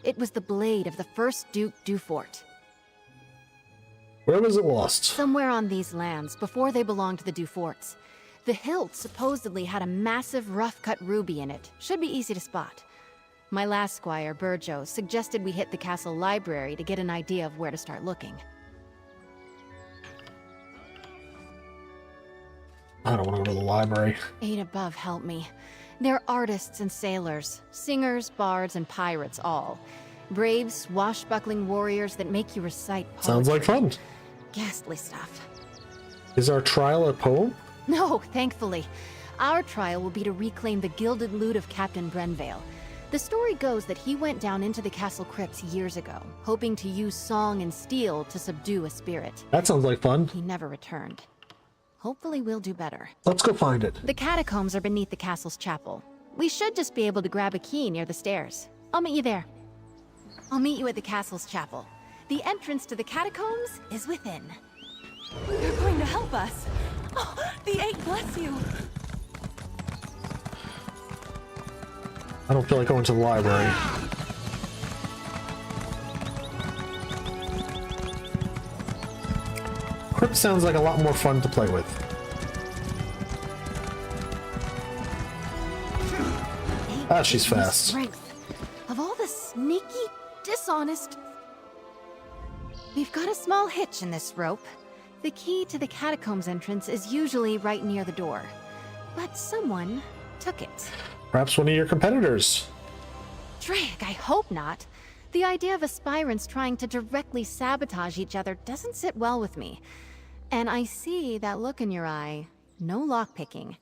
It was the blade of the first Duke Dufort. Where was it lost? Somewhere on these lands, before they belonged to the Duforts. The hilt supposedly had a massive rough-cut ruby in it. Should be easy to spot. My last squire, Burjo, suggested we hit the castle library to get an idea of where to start looking. I don't want to go to the library. 8 above help me. They're artists and sailors, singers, bards, and pirates all. Brave, swashbuckling warriors that make you recite poetry. Sounds like fun. Ghastly stuff. Is our trial a poem? No, thankfully. Our trial will be to reclaim the gilded loot of Captain Brenvale. The story goes that he went down into the castle crypts years ago, hoping to use song and steel to subdue a spirit. That sounds like fun. He never returned. Hopefully we'll do better. Let's go find it. The catacombs are beneath the castle's chapel. We should just be able to grab a key near the stairs. I'll meet you there. I'll meet you at the castle's chapel. The entrance to the catacombs is within. They're going to help us. Oh, the 8 bless you. I don't feel like going to the library. Crypt sounds like a lot more fun to play with. Ah, she's fast. Strength. Of all the sneaky, dishonest... We've got a small hitch in this rope. The key to the catacombs entrance is usually right near the door. But someone took it. Perhaps one of your competitors. Drake, I hope not. The idea of aspirants trying to directly sabotage each other doesn't sit well with me. And I see that look in your eye. No lockpicking.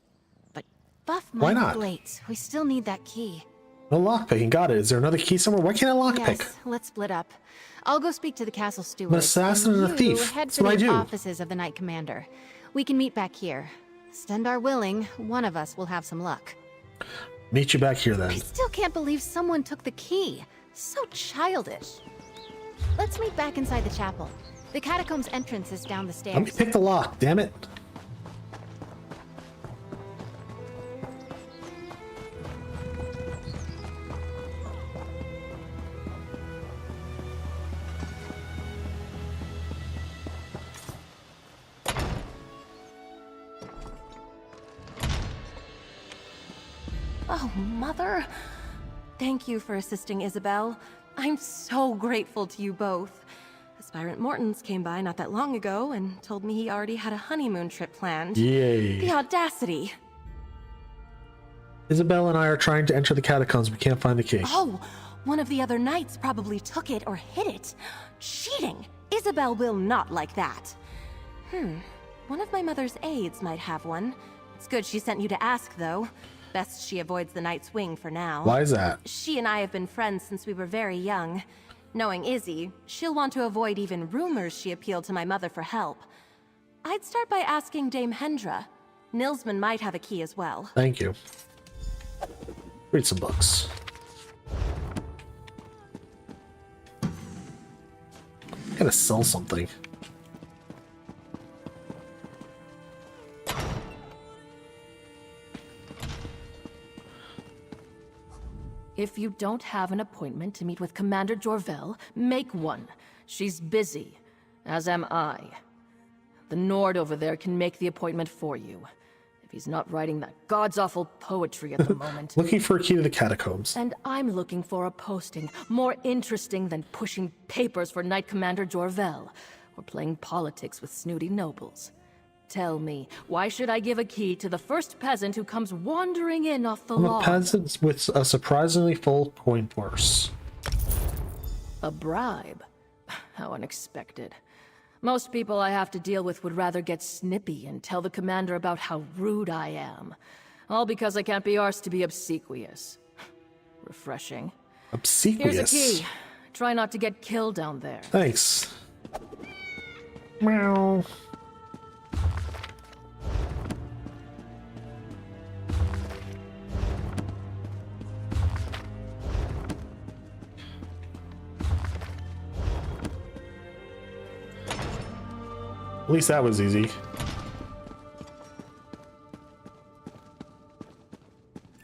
But buff my Why not? plates. We still need that key. No lockpicking. Got it. Is there another key somewhere? Why can't I lockpick? Yes, let's split up. I'll go speak to the castle steward. I'm an assassin and a you thief. Head That's for what I the do. offices of the Knight Commander. We can meet back here. Stendar willing, one of us will have some luck. Meet you back here then. I still can't believe someone took the key. So childish. Let's meet back inside the chapel. The catacombs entrance is down the stairs. Let me pick the lock, damn it. Oh, Mother. Thank you for assisting Isabelle. I'm so grateful to you both. Aspirant Mortons came by not that long ago and told me he already had a honeymoon trip planned. Yay. The audacity. Isabel and I are trying to enter the catacombs. We can't find the key. Oh, one of the other knights probably took it or hid it. Cheating! Isabelle will not like that. One of my mother's aides might have one. It's good she sent you to ask, though. Best she avoids the Night's Wing for now. Why is that? She and I have been friends since we were very young. Knowing Izzy, she'll want to avoid even rumors she appealed to my mother for help. I'd start by asking Dame Hendra. Nilsman might have a key as well. Thank you. Read some books. I gotta sell something. If you don't have an appointment to meet with Commander Jorvel, make one. She's busy, as am I. The Nord over there can make the appointment for you. If he's not writing that god's-awful poetry at the moment. Looking for a key to the catacombs. And I'm looking for a posting more interesting than pushing papers for Knight Commander Jorvel, or playing politics with snooty nobles. Tell me, why should I give a key to the first peasant who comes wandering in off the lawn? A peasant with a surprisingly full coin purse. A bribe? How unexpected. Most people I have to deal with would rather get snippy and tell the commander about how rude I am. All because I can't be arsed to be obsequious. Refreshing. Obsequious? Here's a key. Try not to get killed down there. Thanks. Meow. At least that was easy.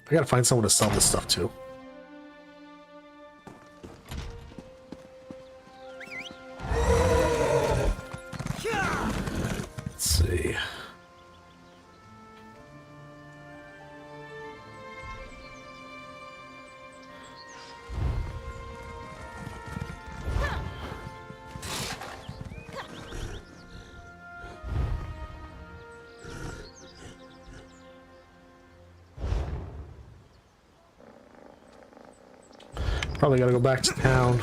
I gotta find someone to sell this stuff to. Let's see. Probably gotta go back to town.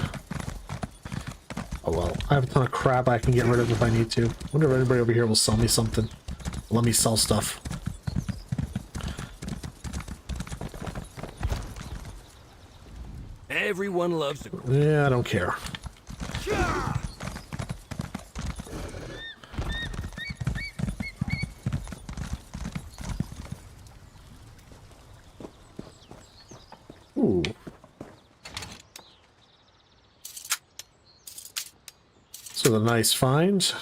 Oh well, I have a ton of crap I can get rid of if I need to. Wonder if anybody over here will sell me something. Let me sell stuff. Everyone loves a... Yeah, I don't care. Ooh. This is a nice find.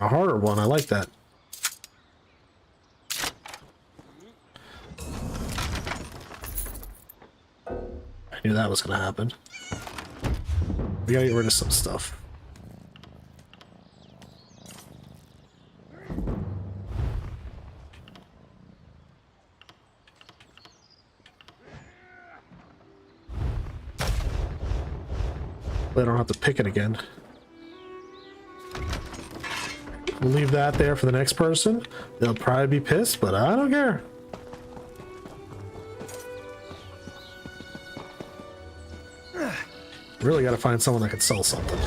A harder one, I like that. I knew that was gonna happen. We gotta get rid of some stuff. I don't have to pick it again. We'll leave that there for the next person. They'll probably be pissed, but I don't care. Really gotta find someone that can sell something.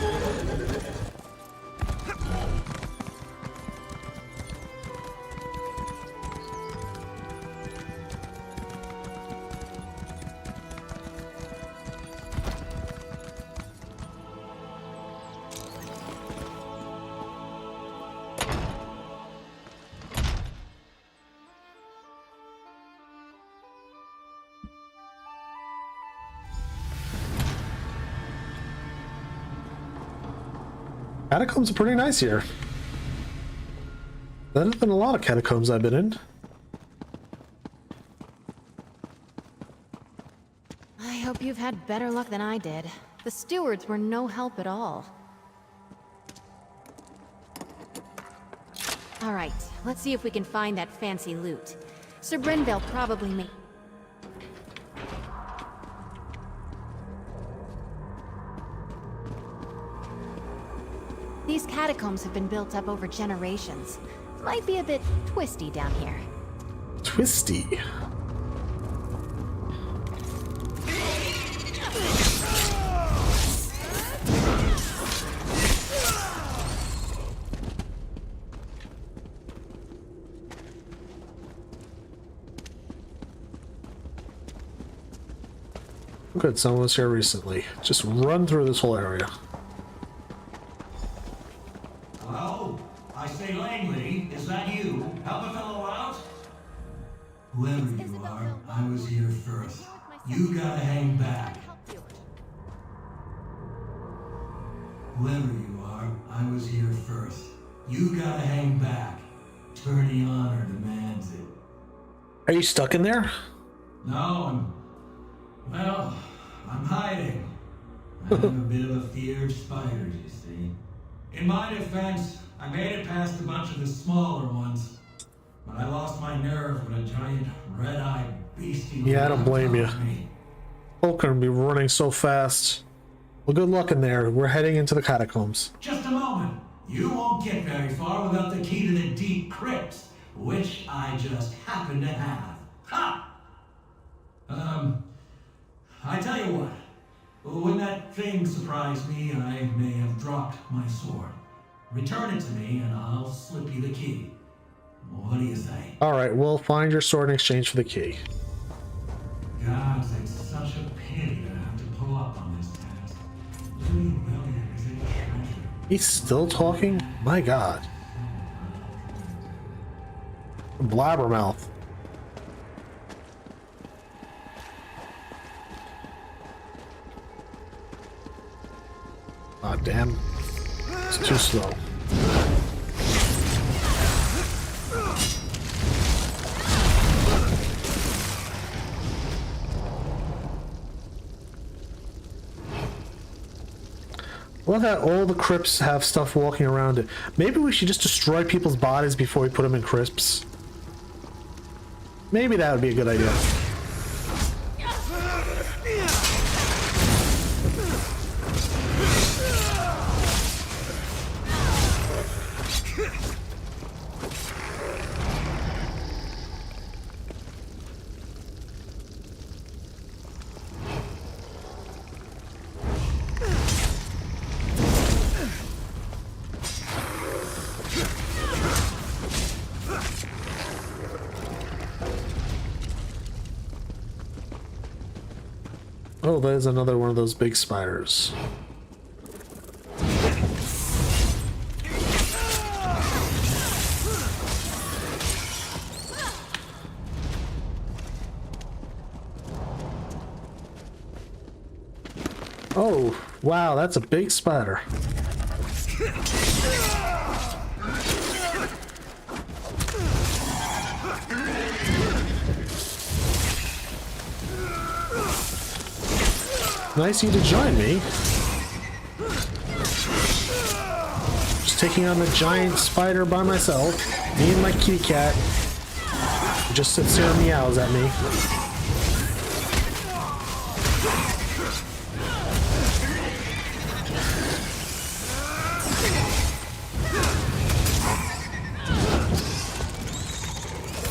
Catacombs are pretty nice here. There have been a lot of catacombs I've been in. I hope you've had better luck than I did. The stewards were no help at all. All right, let's see if we can find that fancy loot. Sir Brinvale probably made... These catacombs have been built up over generations. Might be a bit twisty down here. Twisty? Good, someone was here recently. Just run through this whole area. Hello? I say land. are, I was here first. You gotta hang back. Whoever you are, I was here first. You gotta hang back. Attorney honor demands it. Are you stuck in there? No, I'm hiding. I'm a bit of a feared spider, you see. In my defense, I made it past a bunch of the smaller ones, but I lost my nerve when a giant red-eyed beastie. Yeah, I don't blame you. Hulk gonna be running so fast. Well, good luck in there. We're heading into the catacombs. Just a moment. You won't get very far without the key to the deep crypts, which I just happen to have. Ha! I tell you what. When that thing surprised me, I may have dropped my sword. Return it to me, and I'll slip you the key. What do you say? Alright, we'll find your sword in exchange for the key. Gods, it's such a pity that I have to pull up on this task. Really, is a treasure. He's still talking? My god. Blabbermouth. Ah, damn. It's too slow. Well, that all the crypts have stuff walking around it. Maybe we should just destroy people's bodies before we put them in crypts. Maybe that would be a good idea. Oh, there's another one of those big spiders. Oh, wow, that's a big spider. Nice of you to join me. Just taking on the giant spider by myself. Me and my kitty cat. He just sits there and meows at me.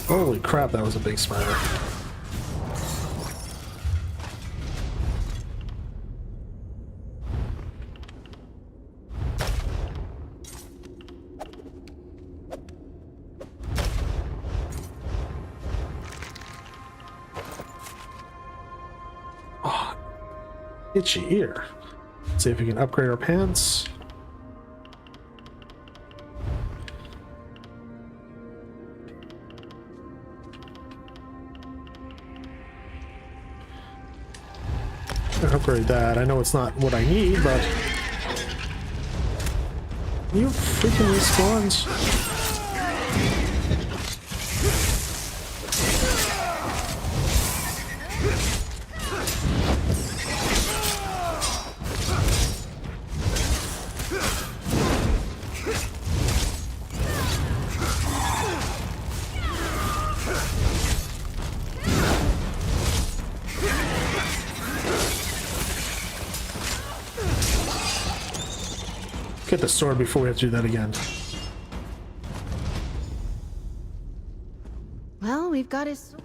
Holy crap, that was a big spider. Itchy ear. Let's see if we can upgrade our pants. Upgrade that. I know it's not what I need, but you freaking respawns. Get the sword before we have to do that again. Well, we've got his...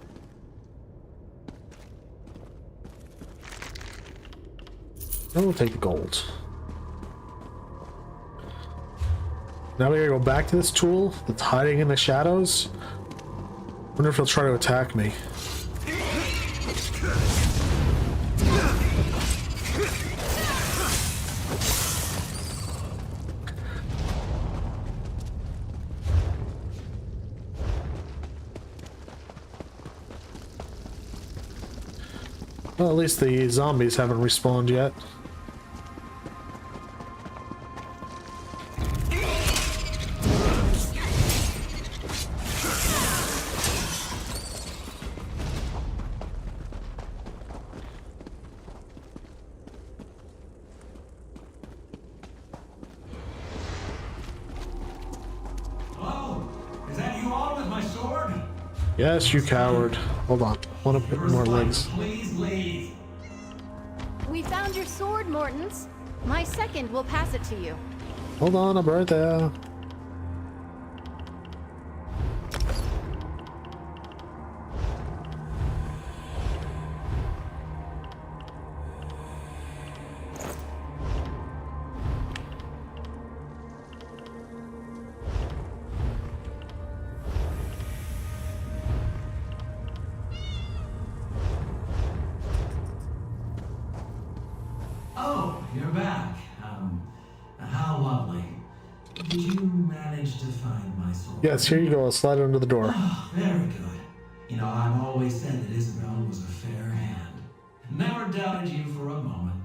And we'll take the gold. Now we gotta go back to this tool that's hiding in the shadows. Wonder if he'll try to attack me. Well, at least the zombies haven't respawned yet. Hello? Is that you all with my sword? Yes, you coward. Hold on. I want to put more legs. Please leave. We found your sword, Mortons. My second will pass it to you. Hold on, I'm right there. Oh, you're back. How lovely. Did you manage to find my sword? Yes, here you go. I'll slide it under the door. Oh, very good. You know, I've always said that Isabel was a fair hand. Never doubted you for a moment.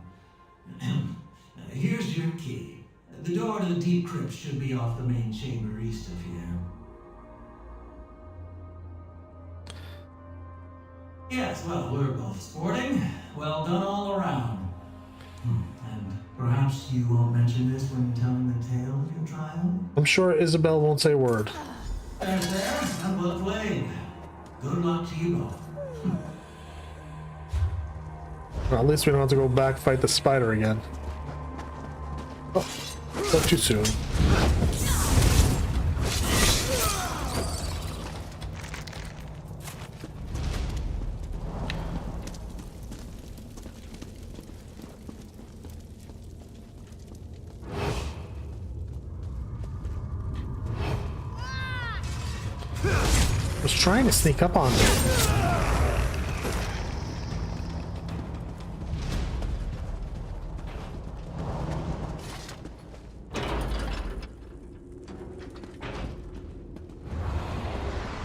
Here's your key. The door to the deep crypt should be off the main chamber east of here. Yes, well, we're both sporting. Well done all around. And perhaps you won't mention this when telling the tale of your trial? I'm sure Isabel won't say a word. There, and well played. Good luck to you both. Well, at least we don't have to go back fight the spider again. Oh, not too soon. I was trying to sneak up on them.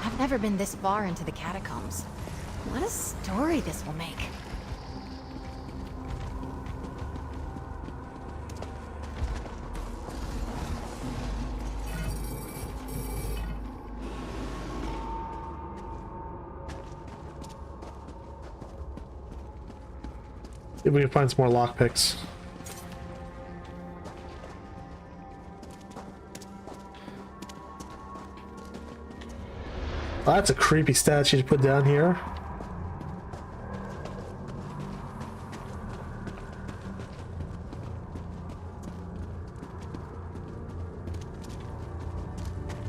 I've never been this far into the catacombs. What a story this will make. See if we can find some more lockpicks. Oh, that's a creepy statue to put down here.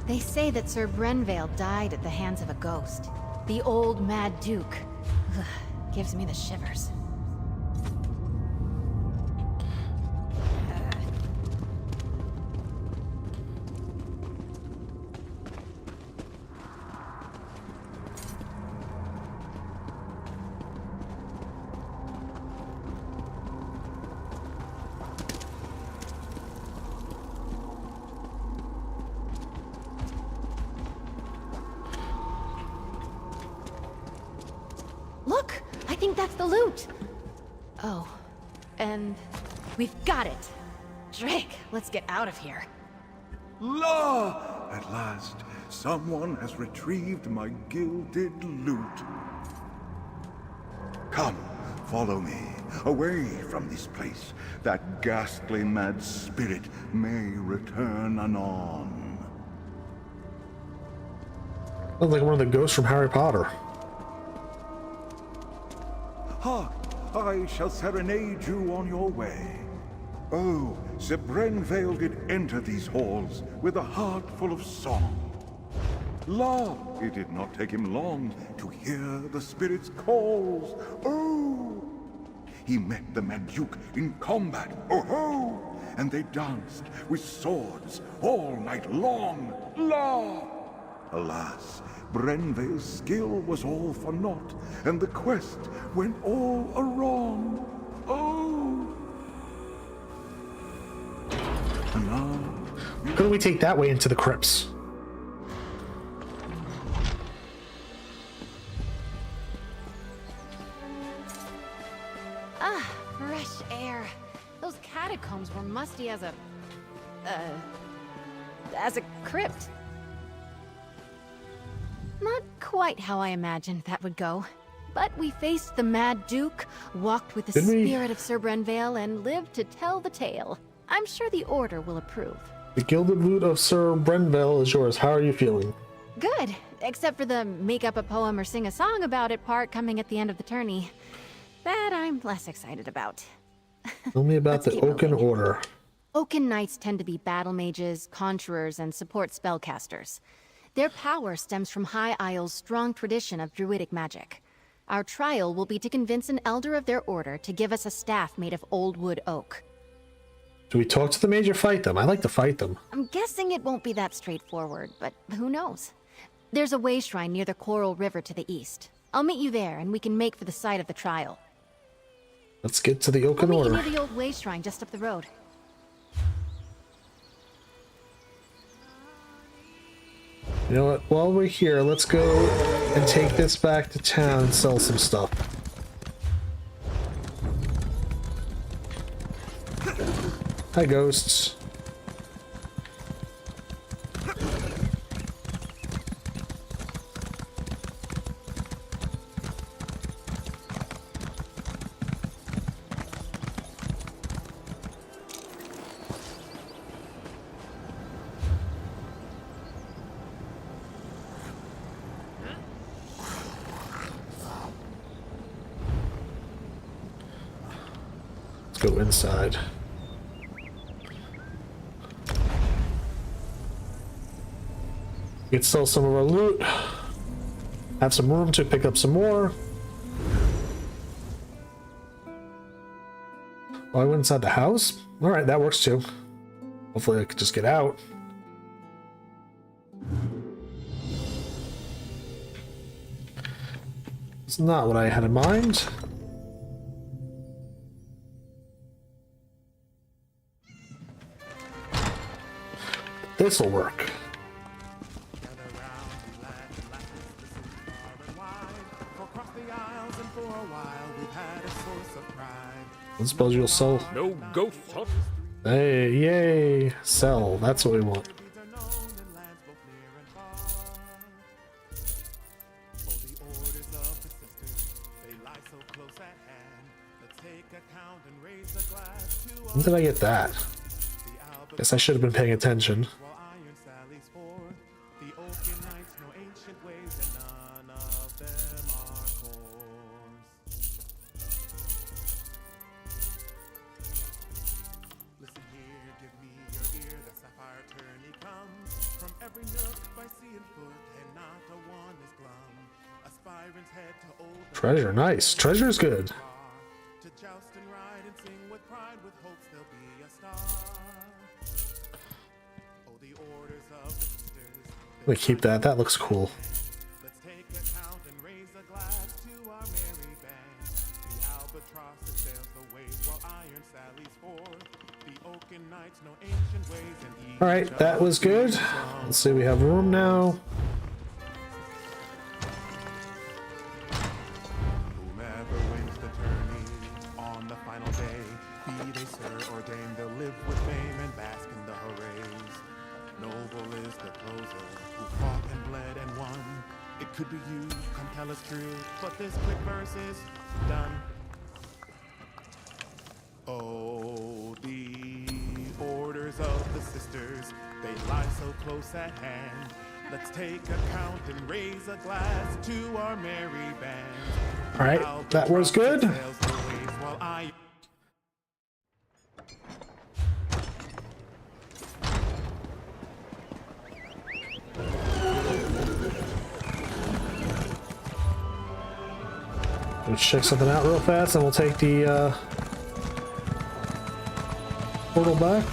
They say that Sir Brenvale died at the hands of a ghost. The old Mad Duke. Ugh, gives me the shivers. Look! I think that's the loot! Oh. And we've got it! Drake, let's get out of here. La! At last, someone has retrieved my gilded loot. Come, follow me, away from this place. That ghastly mad spirit may return anon. Sounds like one of the ghosts from Harry Potter. Hark! I shall serenade you on your way. Oh, Sir Brenvale did enter these halls with a heart full of song. La! It did not take him long to hear the spirit's calls. Oh! He met the Mad Duke in combat. Oh ho! And they danced with swords all night long. La! Alas, Brenvale's skill was all for naught, and the quest went all awry. Oh! And now... Couldn't we take that way into the crypts? Ah, fresh air. Those catacombs were musty as a crypt. Not quite how I imagined that would go. But we faced the Mad Duke, walked with the spirit of Sir Brenvale, and lived to tell the tale. I'm sure the Order will approve. The Gilded Lute of Sir Brenvale is yours. How are you feeling? Good, except for the make up a poem or sing a song about it part coming at the end of the tourney. That I'm less excited about. Tell me about the Oaken Order. Oaken Knights tend to be battle mages, conjurers, and support spellcasters. Their power stems from High Isle's strong tradition of druidic magic. Our trial will be to convince an elder of their order to give us a staff made of old wood oak. Do we talk to the mage or fight them? I like to fight them. I'm guessing it won't be that straightforward, but who knows? There's a way shrine near the Coral River to the east. I'll meet you there, and we can make for the site of the trial. Let's get to the Oaken I'll meet Order. you near the old way shrine just up the road. You know what? While we're here, let's go and take this back to town and sell some stuff. Hi, ghosts. Let's go inside. We can sell some of our loot. Have some room to pick up some more. Oh, I went inside the house? Alright, that works too. Hopefully I could just get out. It's not what I had in mind. This'll work. I suppose you'll sell. No ghosts, huh? Hey, yay! Sell. That's what we want. When did I get that? Guess I should have been paying attention. Treasure, nice. Treasure's good. Let me keep that. That looks cool. Alright, that was good. Let's see, we have room now. Could be you, come tell us true, but this quick verse is done. Oh, the orders of the sisters, they lie so close at hand. Let's take account and raise a glass to our merry band. Alright, that was good. Let's check something out real fast and we'll take the portal back.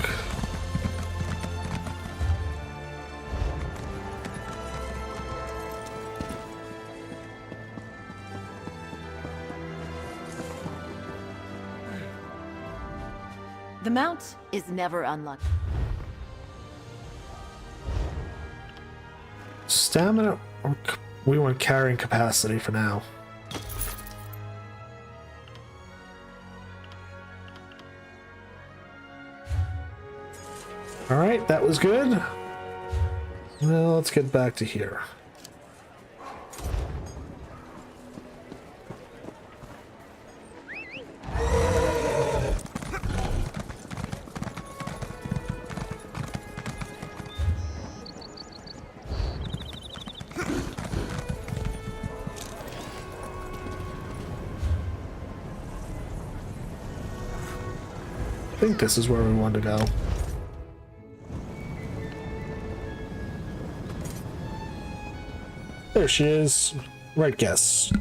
The mount is never unlucky. Stamina, we want carrying capacity for now. Alright, that was good. Well, let's get back to here. I think this is where we want to go. There she is. Right guess.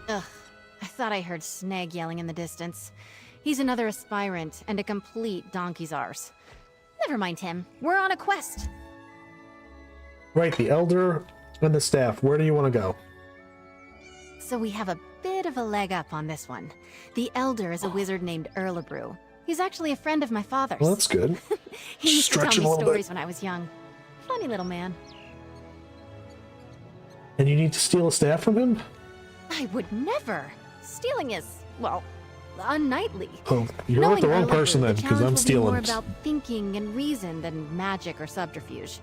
Ugh. I thought I heard Sneg yelling in the distance. He's another aspirant and a complete donkey's arse. Never mind him. We're on a quest. Right, the Elder and the staff. Where do you want to go? So we have a bit of a leg up on this one. The Elder is a wizard named Erlebrew. He's actually a friend of my father's. Well, that's good. He used to Stretch tell him a me little stories bit. when I was young. Funny little man. And you need to steal a staff from him? I would never. Stealing is, well, unknightly. Oh, you're Knowing with the wrong Erlebrew, person then, the because challenge I'm will be stealing. more about thinking and reason than magic or subterfuge.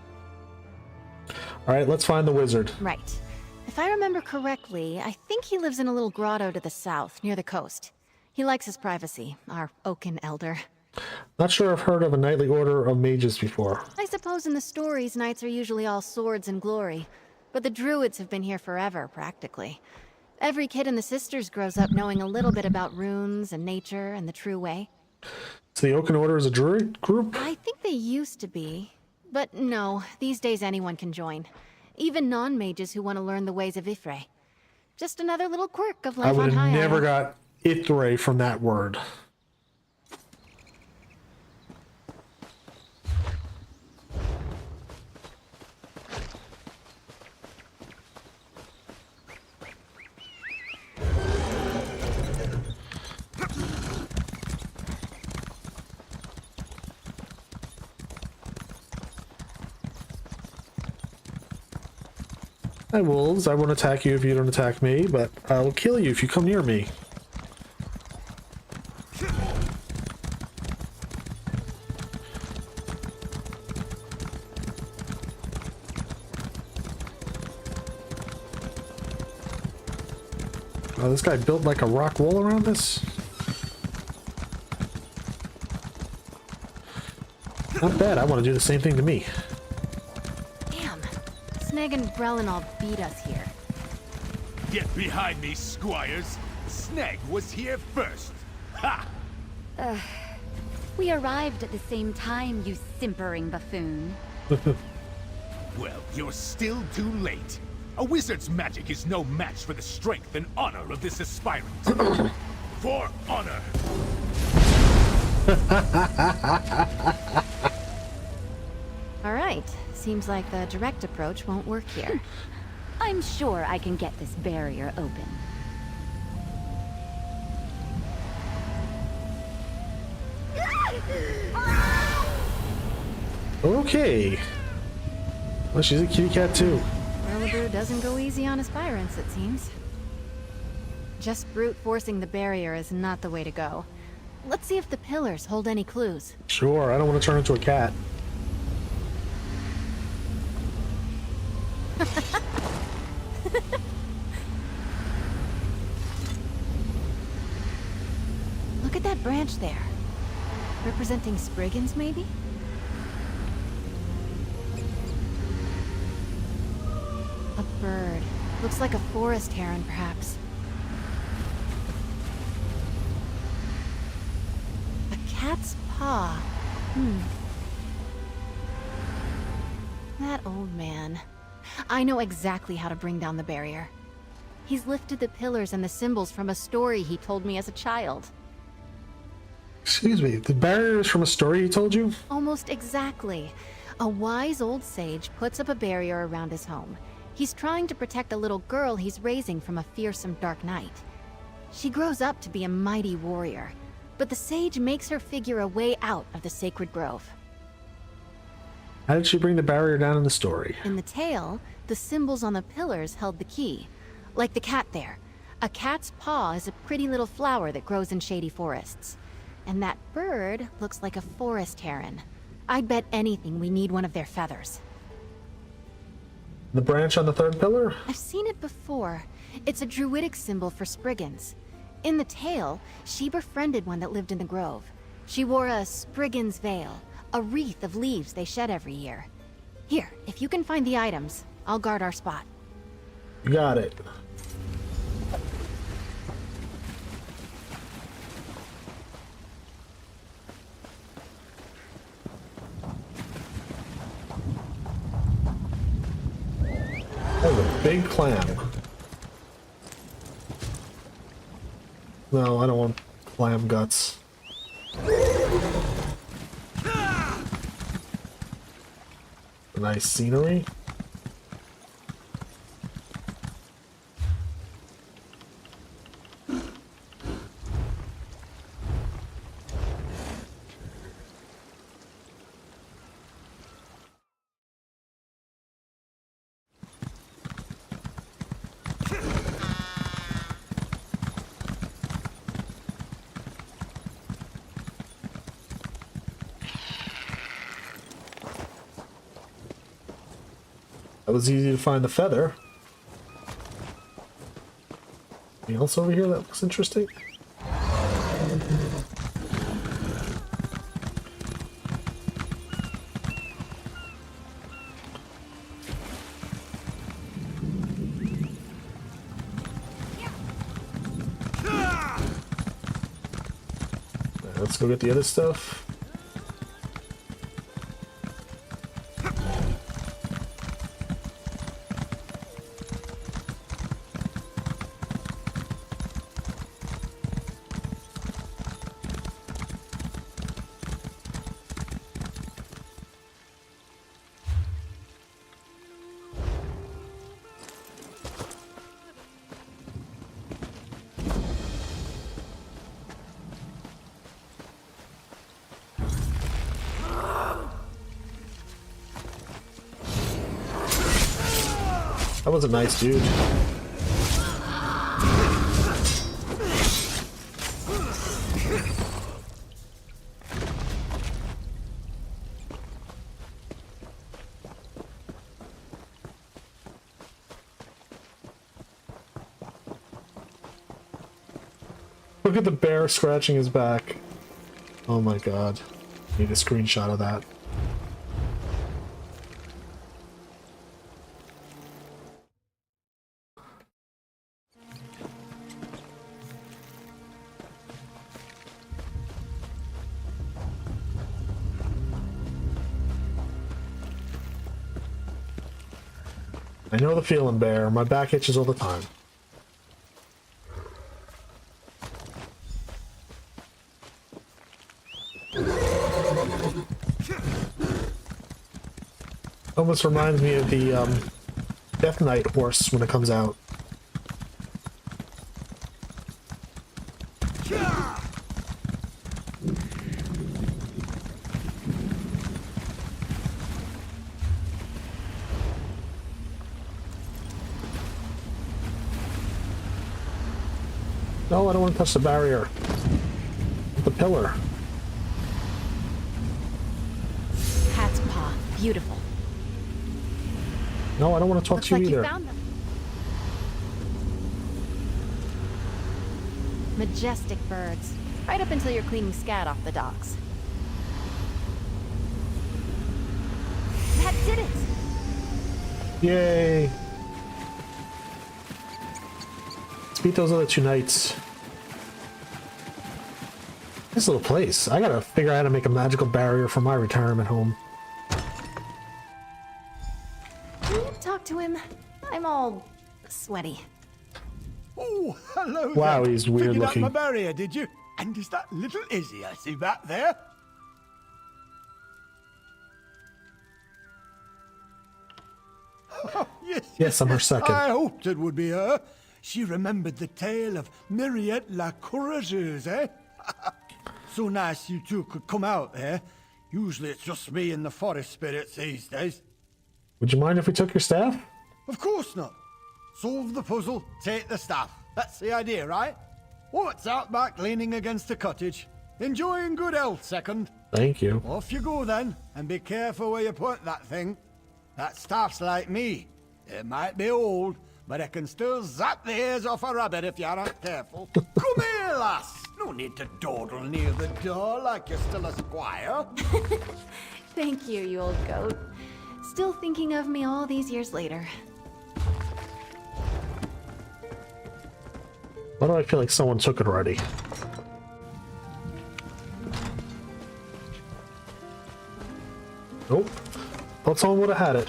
Alright, let's find the wizard. Right. If I remember correctly, I think he lives in a little grotto to the south, near the coast. He likes his privacy, our Oaken Elder. Not sure I've heard of a knightly order of mages before. I suppose in the stories, knights are usually all swords and glory. But the druids have been here forever, practically. Every kid in the Sisters grows up knowing a little bit about runes and nature and the true way. So the Oaken Order is a druid group? I think they used to be. But no, these days anyone can join. Even non-mages who want to learn the ways of Ifre. Just another little quirk of I life would on High have never Isle. got Ithre from that word. Hi, wolves. I won't attack you if you don't attack me, but I'll kill you if you come near me. Oh, this guy built like a rock wall around this? Not bad. I want to do the same thing to me. Damn. Sneg and Brelin all beat us here. Get behind me, squires. Sneg was here first. Ha! We arrived at the same time, you simpering buffoon. Well, you're still too late. A wizard's magic is no match for the strength and honor of this aspirant. For honor! Alright, seems like the direct approach won't work here. I'm sure I can get this barrier open. Okay. Well, she's a kitty cat too. Erlebrew doesn't go easy on aspirants, it seems. Just brute forcing the barrier is not the way to go. Let's see if the pillars hold any clues. Sure, I don't want to turn into a cat. Look at that branch there. Representing Spriggans, maybe? A bird. Looks like a forest heron, perhaps. A cat's paw. That old man. I know exactly how to bring down the barrier. He's lifted the pillars and the symbols from a story he told me as a child. Excuse me, the barrier is from a story he told you? Almost exactly. A wise old sage puts up a barrier around his home. He's trying to protect a little girl he's raising from a fearsome dark knight. She grows up to be a mighty warrior, but the sage makes her figure a way out of the sacred grove. How did she bring the barrier down in the story? In the tale, the symbols on the pillars held the key. Like the cat there. A cat's paw is a pretty little flower that grows in shady forests. And that bird looks like a forest heron. I'd bet anything we need one of their feathers. The branch on the third pillar? I've seen it before. It's a druidic symbol for Spriggans. In the tale, she befriended one that lived in the grove. She wore a Spriggan's veil, a wreath of leaves they shed every year. Here, if you can find the items, I'll guard our spot. You got it. That was a big clam. No, I don't want clam guts. Nice scenery. It was easy to find the feather. Anything else over here that looks interesting? Let's go get the other stuff. That was a nice dude. Look at the bear scratching his back. Oh my god. Need a screenshot of that. I know the feeling, bear. My back itches all the time. Almost reminds me of the Death Knight horse when it comes out. No, I don't want to touch the barrier. The pillar. Cat's paw. Beautiful. No, I don't want to talk to you Looks like either. you found them. Majestic birds. Right up until you're cleaning scat off the docks. That did it! Yay! Let's beat those other two knights. This little place. I gotta figure out how to make a magical barrier for my retirement home. Can you talk to him? I'm all sweaty. Oh, hello Wow, there. he's weird Figured looking. out my barrier, did you? And is that little Izzy I see back there? Oh, Yes, I'm her second. I hoped it would be her. She remembered the tale of Myriad la Courageuse, eh? So nice you two could come out there. Usually it's just me and the forest spirits these days. Would you mind if we took your staff? Of course not. Solve the puzzle, take the staff. That's the idea, right? What's out back leaning against a cottage? Enjoying good health, second. Thank you. Off you go then, and be careful where you point that thing. That staff's like me. It might be old, but it can still zap the ears off a rabbit if you aren't careful. Come here, lass. No need to dawdle near the door like you're still a squire. Thank you, you old goat. Still thinking of me all these years later. Why do I feel like someone took it already? Nope. Thought someone would have had it.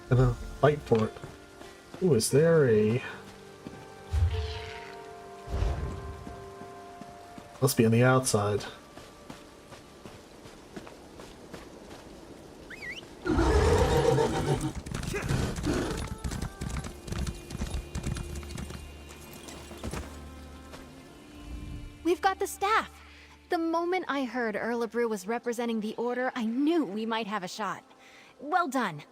Gonna fight for it. Ooh, is there a... Must be on the outside. We've got the staff. The moment I heard Erlebrew was representing the Order, I knew we might have a shot. Well done.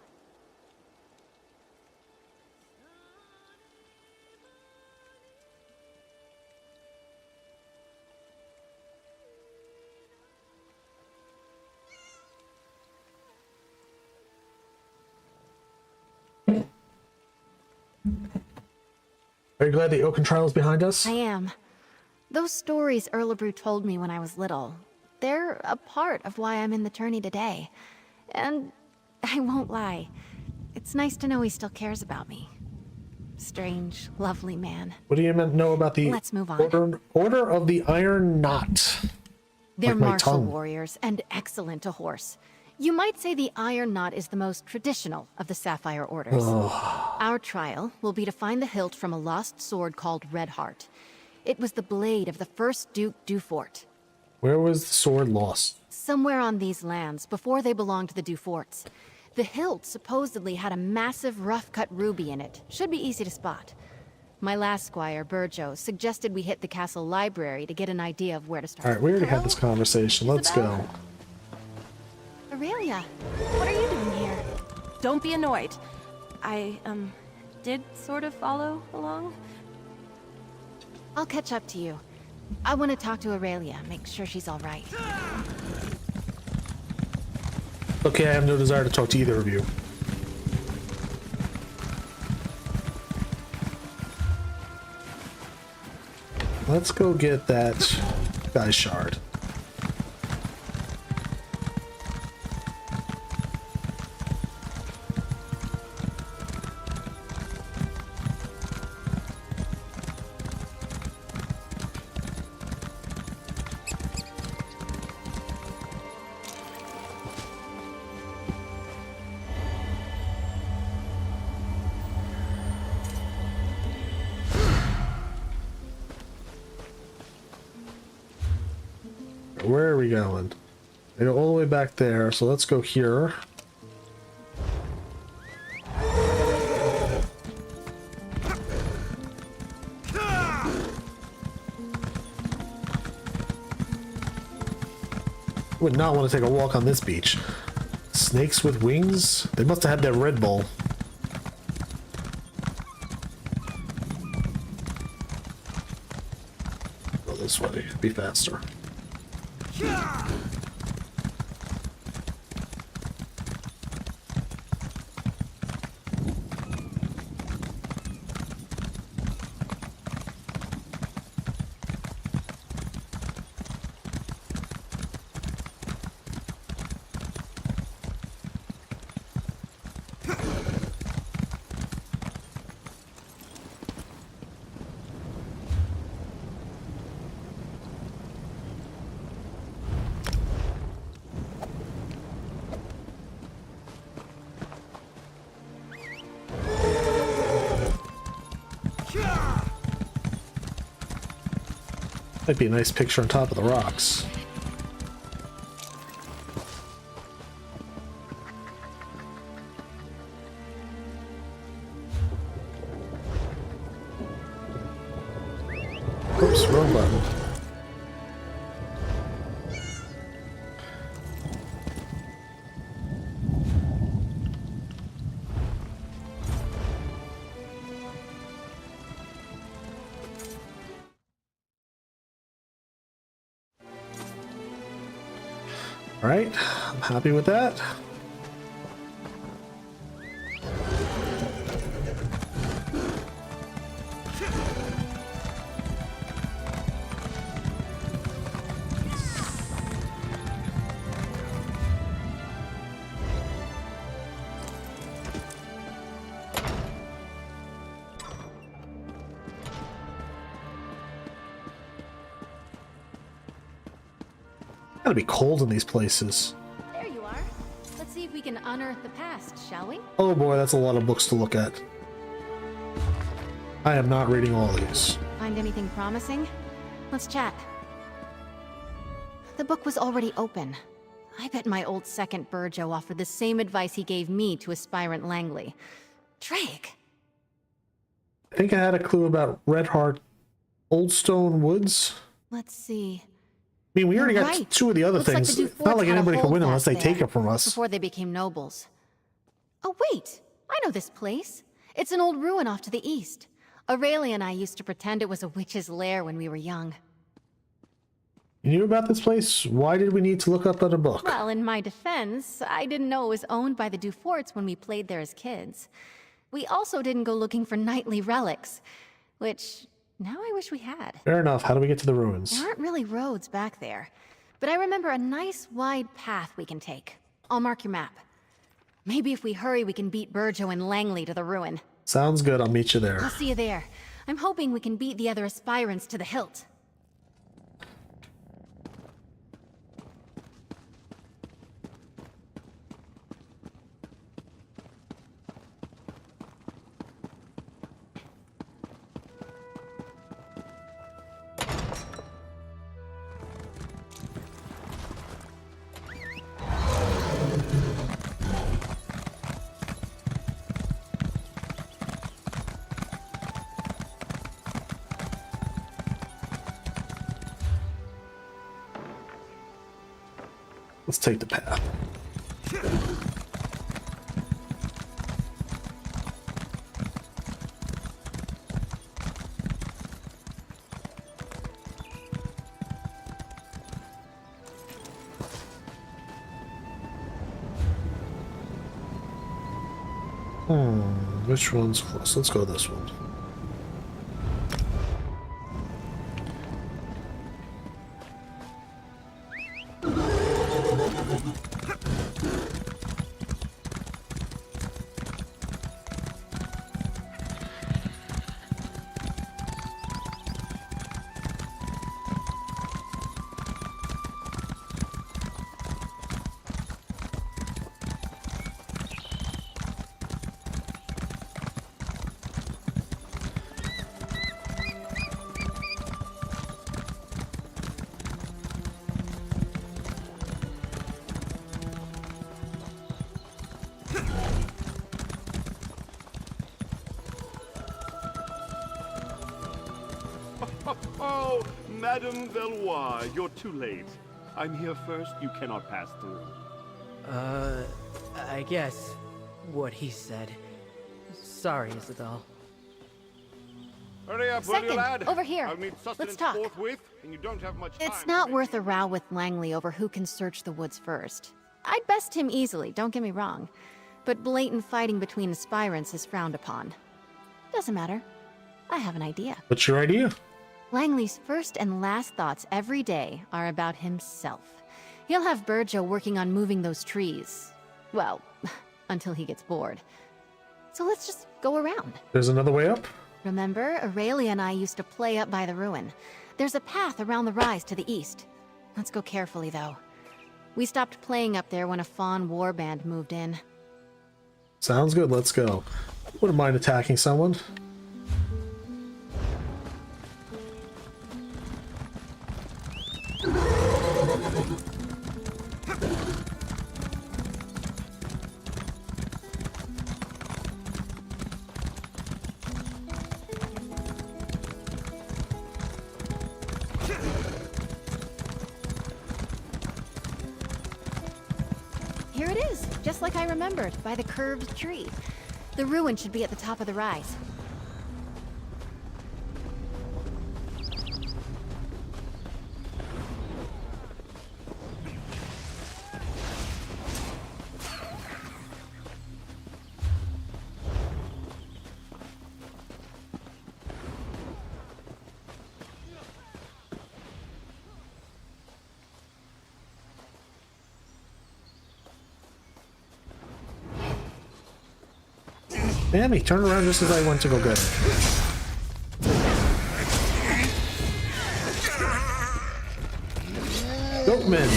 Are you glad the Oaken trial is behind us? I am. Those stories Erlebrew told me when I was little, they're a part of why I'm in the tourney today. And I won't lie, it's nice to know he still cares about me. Strange, lovely man. What do you know about the Let's move on. Order of the Iron Knot? They're Like my martial tongue. warriors and excellent to horse. You might say the Iron Knot is the most traditional of the Sapphire Orders. Ugh. Our trial will be to find the hilt from a lost sword called Redheart. It was the blade of the first Duke Dufort. Where was the sword lost? Somewhere on these lands, before they belonged to the Duforts. The hilt supposedly had a massive rough-cut ruby in it. Should be easy to spot. My last squire, Burjo, suggested we hit the castle library to get an idea of where to start. Alright, we already had this conversation. Let's go. Aurelia, what are you doing here? Don't be annoyed. I, did sort of follow along. I'll catch up to you. I want to talk to Aurelia, make sure she's all right. Okay, I have no desire to talk to either of you. Let's go get that guy's shard. Where are we going? We go all the way back there, so let's go here. Would not want to take a walk on this beach. Snakes with wings? They must have had that Red Bull. Go this way, be faster. Might be a nice picture on top of the rocks. Oops, wrong button. Alright, I'm happy with that. Gotta be cold in these places. There you are. Let's see if we can unearth the past, shall we? Oh boy, that's a lot of books to look at. I am not reading all these. Find anything promising? Let's chat. The book was already open. I bet my old second Burjo offered the same advice he gave me to aspirant Langley. Drake! I think I had a clue about Red Heart Old Stone Woods. Let's see. I mean, we already You're got right. 2 of the other Looks like things. the It's not like Duforts had a anybody can win unless they holdfast take there it from us. before they became nobles. Oh wait! I know this place. It's an old ruin off to the east. Aurelia and I used to pretend it was a witch's lair when we were young. You knew about this place? Why did we need to look up at a book? Well, in my defense, I didn't know it was owned by the Duforts when we played there as kids. We also didn't go looking for knightly relics, which now I wish we had. Fair enough. How do we get to the ruins? There aren't really roads back there, but I remember a nice wide path we can take. I'll mark your map. Maybe if we hurry, we can beat Burjo and Langley to the ruin. Sounds good. I'll meet you I'll there. see you there. I'm hoping we can beat the other aspirants to the hilt. Let's take the path. Which one's close? Let's go this one. Oh, Madame Valois, you're too late. I'm here first, you cannot pass through. I guess what he said. Sorry, Isabel. Hurry up, will you, Second, lad? over here. I'll need Let's sustenance talk. forthwith, and you don't have much time. It's not worth a row with Langley over who can search the woods first. I'd best him easily, don't get me wrong. But blatant fighting between aspirants is frowned upon. Doesn't matter. I have an idea. What's your idea? Langley's first and last thoughts every day are about himself. He'll have Burjo working on moving those trees. Well, until he gets bored. So let's just go around. There's another way up? Remember, Aurelia and I used to play up by the ruin. There's a path around the rise to the east. Let's go carefully, though. We stopped playing up there when a fawn warband moved in. Sounds good. Let's go. Wouldn't mind attacking someone. Here it is, just like I remembered, by the curved tree. The ruin should be at the top of the rise. Damn, he turned around just as I went to go get it. Goatman!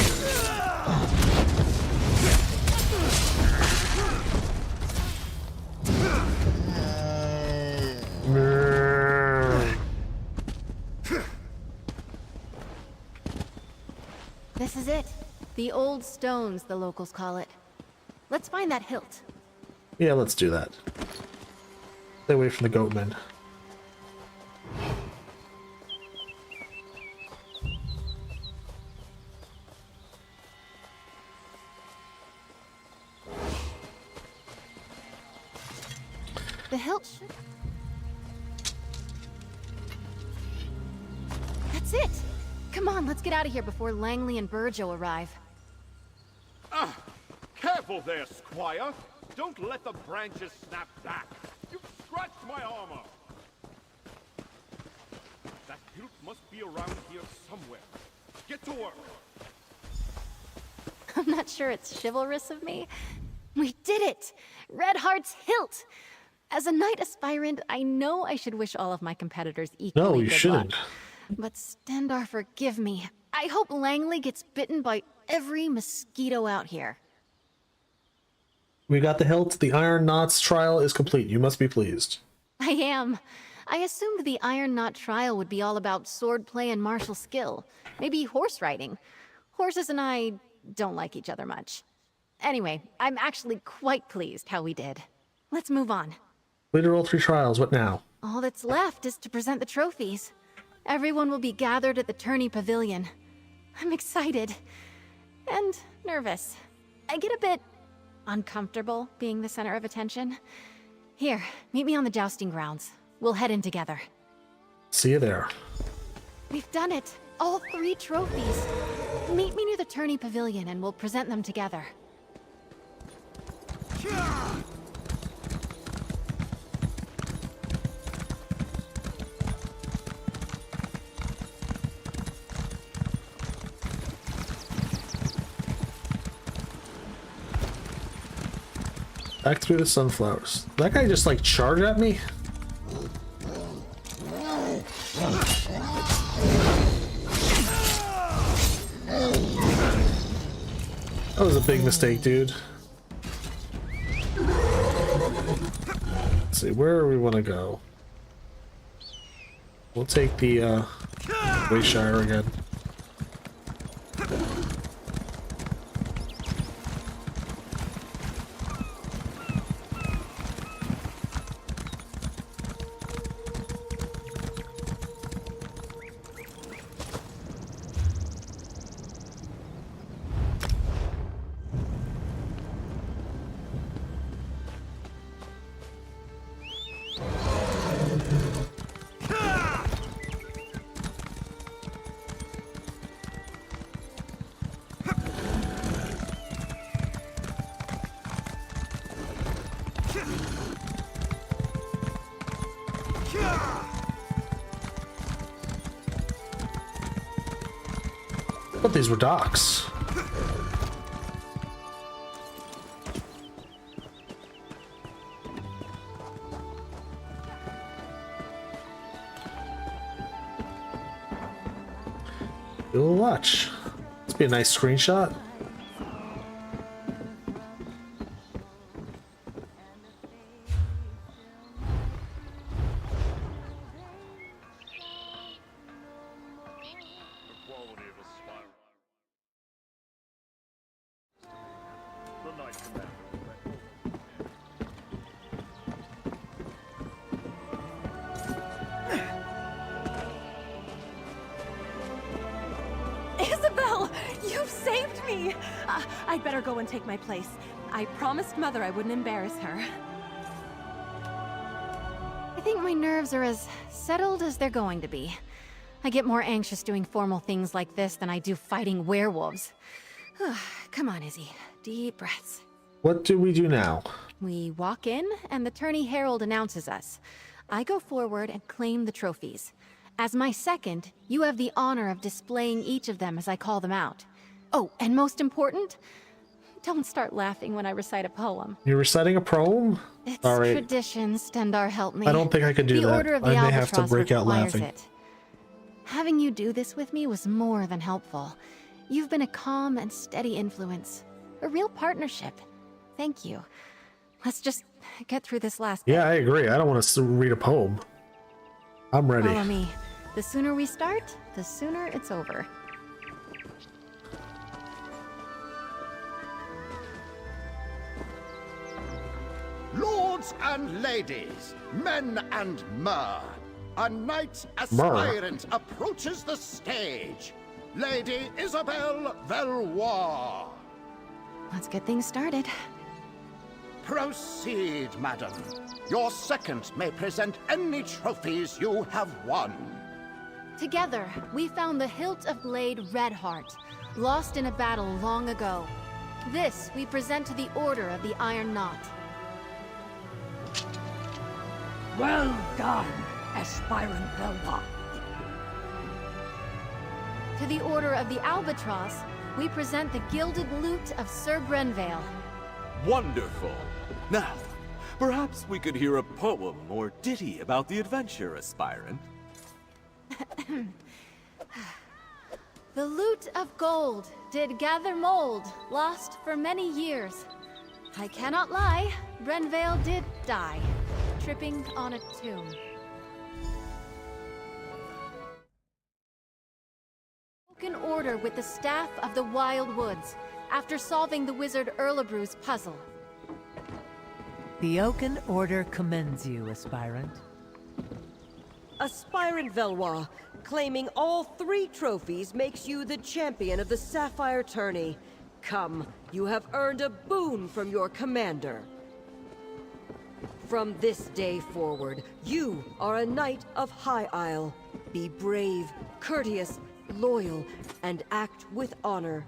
This is it. The old stones, the locals call it. Let's find that hilt. Yeah, let's do that. Stay away from the goatman. The hilt should... That's it! Come on, let's get out of here before Langley and Burjo arrive. Ah! Careful there, Squire! Don't let the branches snap back! You've scratched my armor! That hilt must be around here somewhere. Get to work! I'm not sure it's chivalrous of me. We did it! Redheart's hilt! As a knight aspirant, I know I should wish all of my competitors equally No, you good shouldn't. luck. But Stendar, forgive me. I hope Langley gets bitten by every mosquito out here. We got the hilt. The Iron Knots trial is complete. You must be pleased. I am. I assumed the Iron Knot trial would be all about swordplay and martial skill. Maybe horse riding. Horses and I don't like each other much. Anyway, I'm actually quite pleased how we did. Let's move on. Completed all 3 trials. What now? All that's left is to present the trophies. Everyone will be gathered at the tourney pavilion. I'm excited. And nervous. I get a bit uncomfortable being the center of attention. Here, meet me on the jousting grounds. We'll head in together. See you there. We've done it. All 3 trophies. Meet me near the tourney pavilion and we'll present them together. Back through the sunflowers. That guy just like charged at me? That was a big mistake, dude. Let's see, where do we want to go? We'll take the Wayshire again. I thought these were docks. You'll watch. This be a nice screenshot. Isabel! You've saved me! I'd better go and take my place. I promised Mother I wouldn't embarrass her. I think my nerves are as settled as they're going to be. I get more anxious doing formal things like this than I do fighting werewolves. Come on, Izzy. Deep breaths. What do we do now? We walk in, and the tourney herald announces us. I go forward and claim the trophies. As my second, you have the honor of displaying each of them as I call them out. Oh, and most important, Don't start laughing when I recite a poem. You're reciting a poem? It's All right. tradition, Stendar, help me. I don't think I could do the that. Order of the I may have to Albatross break out requires laughing. it. Having you do this with me was more than helpful. You've been a calm and steady influence. A real partnership. Thank you. Let's just get through this last bit. Yeah, I agree. I don't want to read a poem. I'm ready. Follow me. The sooner we start, the sooner it's over. Lords and ladies, men and mer, a knight aspirant approaches the stage. Lady Isabelle Valois. Let's get things started. Proceed, madam. Your second may present any trophies you have won. Together, we found the hilt of blade Redheart, lost in a battle long ago. This we present to the Order of the Iron Knot. Well done, aspirant Valois. To the Order of the Albatross, we present the Gilded Lute of Sir Brenvale. Wonderful. Now, perhaps we could hear a poem or ditty about the adventure, aspirant. The lute of gold did gather mold, lost for many years. I cannot lie, Brenvale did die, tripping on a tomb. Broken order with the staff of the Wild Woods, after solving the wizard Erlebru's puzzle. The Oaken Order commends you, aspirant. Aspirant Valois, claiming all 3 trophies makes you the champion of the Sapphire Tourney. Come, you have earned a boon from your commander. From this day forward, you are a knight of High Isle. Be brave, courteous, loyal, and act with honor.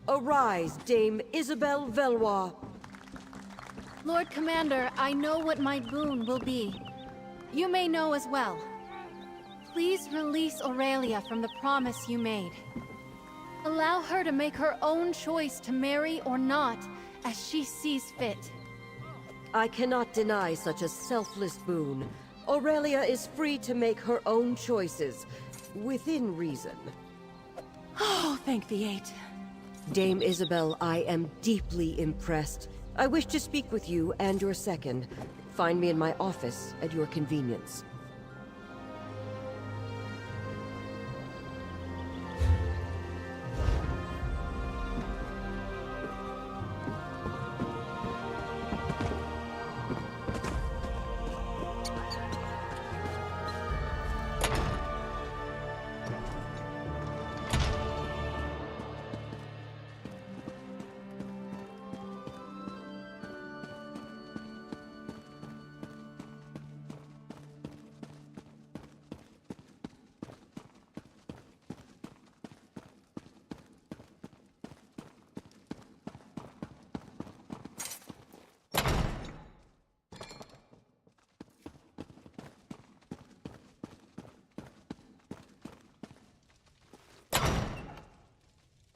Arise, Dame Isabelle Valois. Lord Commander, I know what my boon will be. You may know as well. Please release Aurelia from the promise you made. Allow her to make her own choice to marry or not, as she sees fit. I cannot deny such a selfless boon. Aurelia is free to make her own choices, within reason. Oh, thank the eight. Dame Isabelle, I am deeply impressed. I wish to speak with you and your second. Find me in my office at your convenience.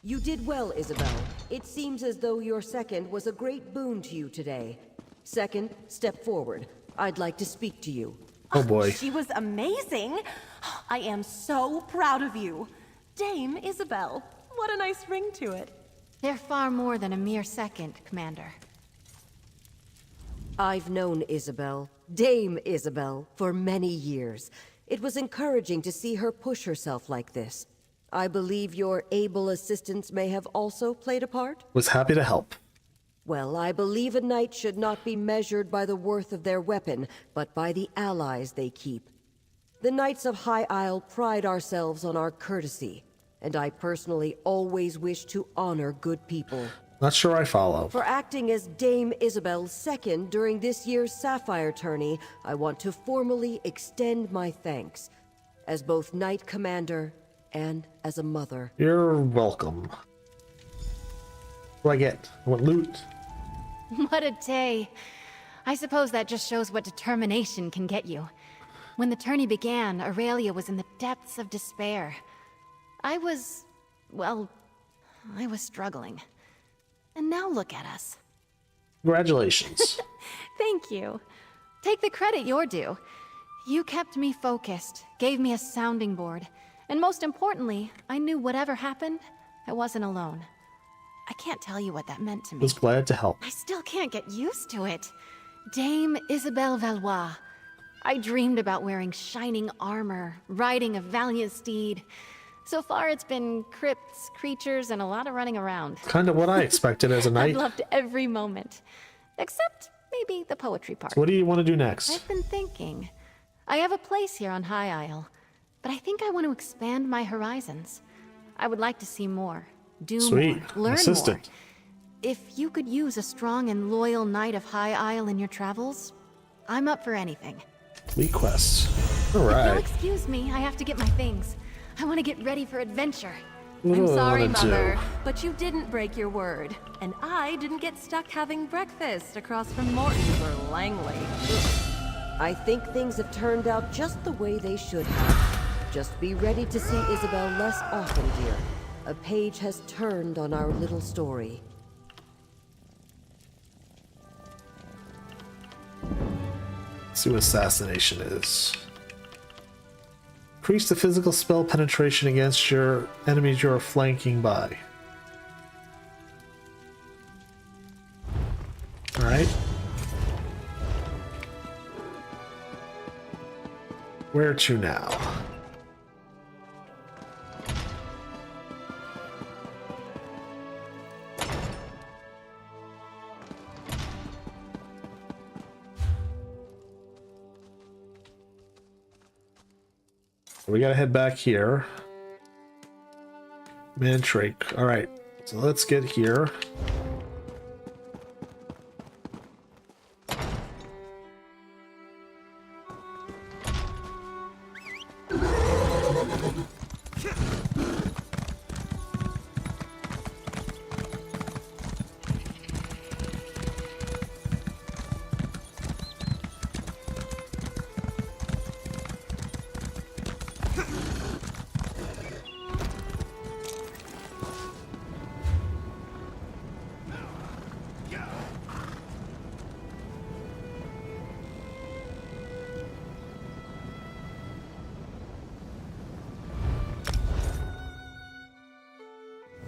You did well, Isabelle. It seems as though your second was a great boon to you today. Second, step forward. I'd like to speak to you. Oh boy. She was amazing. I am so proud of you. Dame Isabelle. What a nice ring to it. They're far more than a mere second, Commander. I've known Isabelle, Dame Isabelle, for many years. It was encouraging to see her push herself like this. I believe your able assistance may have also played a part? Was happy to help. Well, I believe a knight should not be measured by the worth of their weapon, but by the allies they keep. The Knights of High Isle pride ourselves on our courtesy, and I personally always wish to honor good people. Not sure I follow. For acting as Dame Isabelle's second during this year's Sapphire Tourney, I want to formally extend my thanks, as both Knight Commander and as a mother. You're welcome. What do I get? I want loot. What a day. I suppose that just shows what determination can get you. When the tourney began, Aurelia was in the depths of despair. I was struggling. And now look at us. Congratulations. Thank you. Take the credit you're due. You kept me focused, gave me a sounding board, and most importantly, I knew whatever happened, I wasn't alone. I can't tell you what that meant to me. Was glad to help. I still can't get used to it. Dame Isabelle Valois. I dreamed about wearing shining armor, riding a valiant steed. So far, it's been crypts, creatures, and a lot of running around. Kind of what I expected as a knight. I've loved every moment. Except maybe the poetry part. So what do you want to do next? I've been thinking. I have a place here on High Isle, but I think I want to expand my horizons. I would like to see more, do Sweet. more, learn Assistant. more. If you could use a strong and loyal knight of High Isle in your travels, I'm up for anything. Fleet quests. All If right. you'll excuse me, I have to get my things. I want to get ready for adventure. What I'm do I sorry, wanna do? Mother. But you didn't break your word. And I didn't get stuck having breakfast across from Morton's or Langley. I think things have turned out just the way they should have. Just be ready to see Isabel less often, dear. A page has turned on our little story. Let's see what assassination is. Increase the physical spell penetration against your enemies you are flanking by. Alright. Where to now? We gotta head back here. Mantrake. Alright, so let's get here.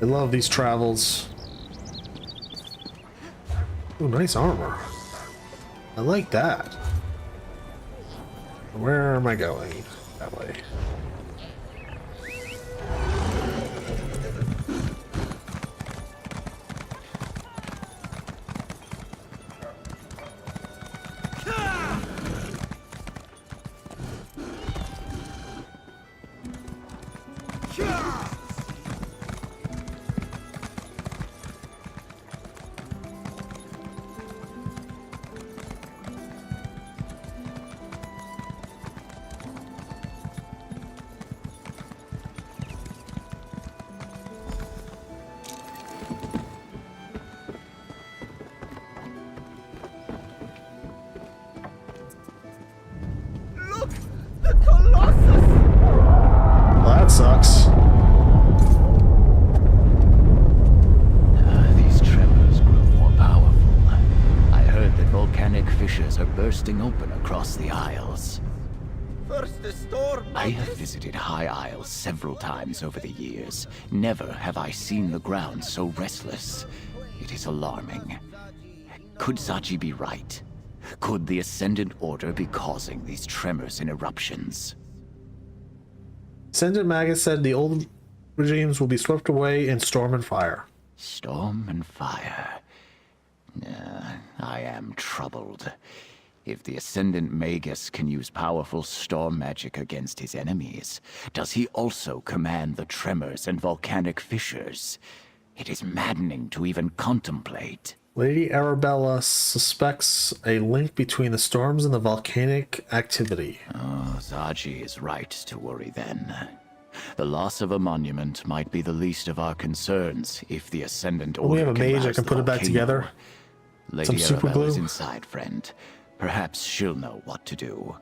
I love these travels. Ooh, nice armor. I like that. Where am I going? That way. Look! The Colossus! Well, that sucks. These tremors grow more powerful. I heard that volcanic fissures are bursting open across the Isles. First the storm. I have visited High Isle several times over the years. Never have I seen the ground so restless. It is alarming. Could Zachi be right? Could the Ascendant Order be causing these tremors and eruptions? Ascendant Magus said the old regimes will be swept away in storm and fire. Storm and fire. I am troubled. If the Ascendant Magus can use powerful storm magic against his enemies, does he also command the tremors and volcanic fissures? It is maddening to even contemplate. Lady Arabella suspects a link between the storms and the volcanic activity. Oh, Zaji is right to worry then. The loss of a monument might be the least of our concerns if the Ascendant Order We have a can mage that rouse can the put it back volcano. together. Lady Some super Arabella's glue. inside, friend. Perhaps she'll know what to do.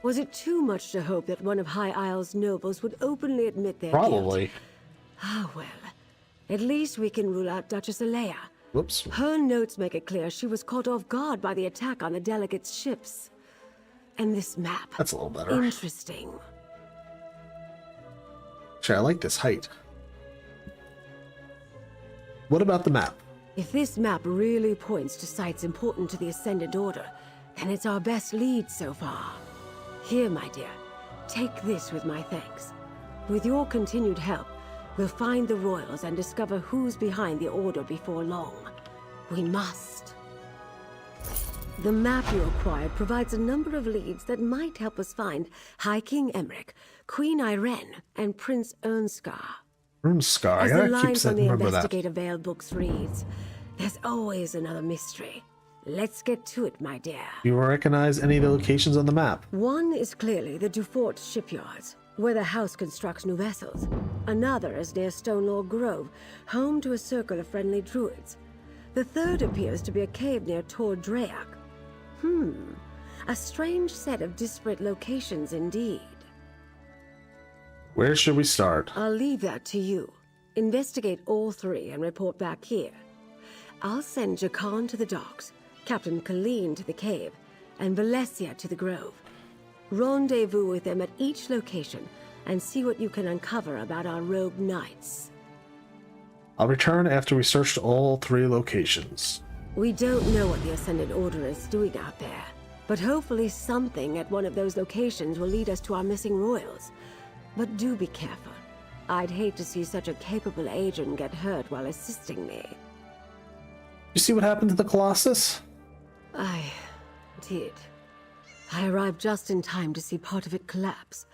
Was it too much to hope that one of High Isle's nobles would openly admit their Probably. guilt? Ah, well. At least we can rule out Duchess Alea. Whoops. Her notes make it clear she was caught off guard by the attack on the delegates' ships. And this map. That's a little better. Interesting. Actually, I like this height. What about the map? If this map really points to sites important to the Ascendant Order, then it's our best lead so far. Here, my dear, take this with my thanks. With your continued help, we'll find the royals and discover who's behind the Order before long. We must. The map you acquired provides a number of leads that might help us find High King Emmerich, Queen Irene, and Prince Ernskar. Ernskar, I As the gotta line keep from the remember that. Investigator Veil books reads, there's always another mystery. Let's get to it, my dear. Do you recognize any of the locations on the map? One is clearly the Dufort shipyards, where the house constructs new vessels. Another is near Stonelaw Grove, home to a circle of friendly druids. The third appears to be a cave near Tor Drayak. A strange set of disparate locations indeed. Where should we start? I'll leave that to you. Investigate all three and report back here. I'll send Jakan to the docks, Captain Colleen to the cave, and Valencia to the grove. Rendezvous with them at each location and see what you can uncover about our rogue knights. I'll return after we searched all three locations. We don't know what the Ascendant Order is doing out there, but hopefully something at one of those locations will lead us to our missing royals. But do be careful. I'd hate to see such a capable agent get hurt while assisting me. You see what happened to the Colossus? I did. I arrived just in time to see part of it collapse.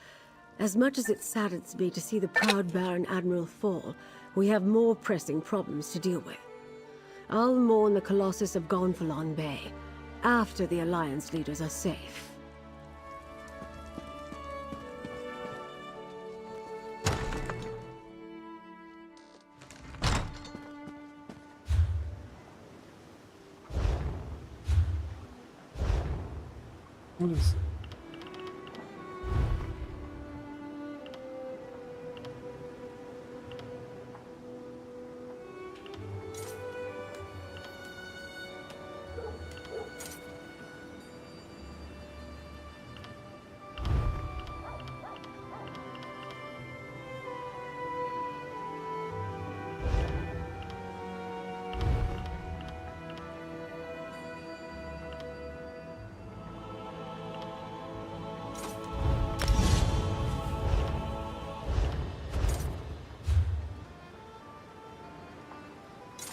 As much as it saddens me to see the proud Baron Admiral fall, we have more pressing problems to deal with. I'll mourn the Colossus of Gonfalon Bay after the Alliance leaders are safe. What is...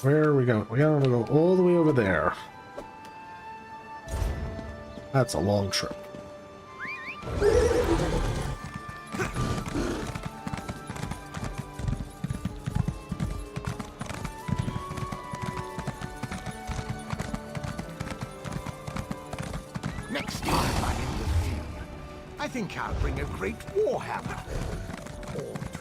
Where are we going? We gotta go all the way over there. That's a long trip. Next time I'm in the field, I think I'll bring a great warhammer. Or two.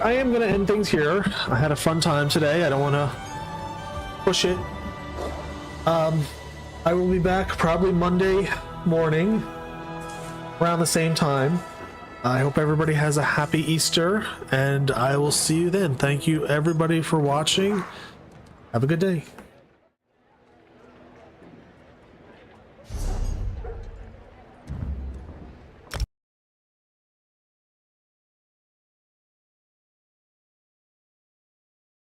I am going to end things here. I had a fun time today. I don't want to push it. I will be back probably Monday morning around the same time. I hope everybody has a happy Easter, and I will see you then. Thank you everybody for watching. Have a good day.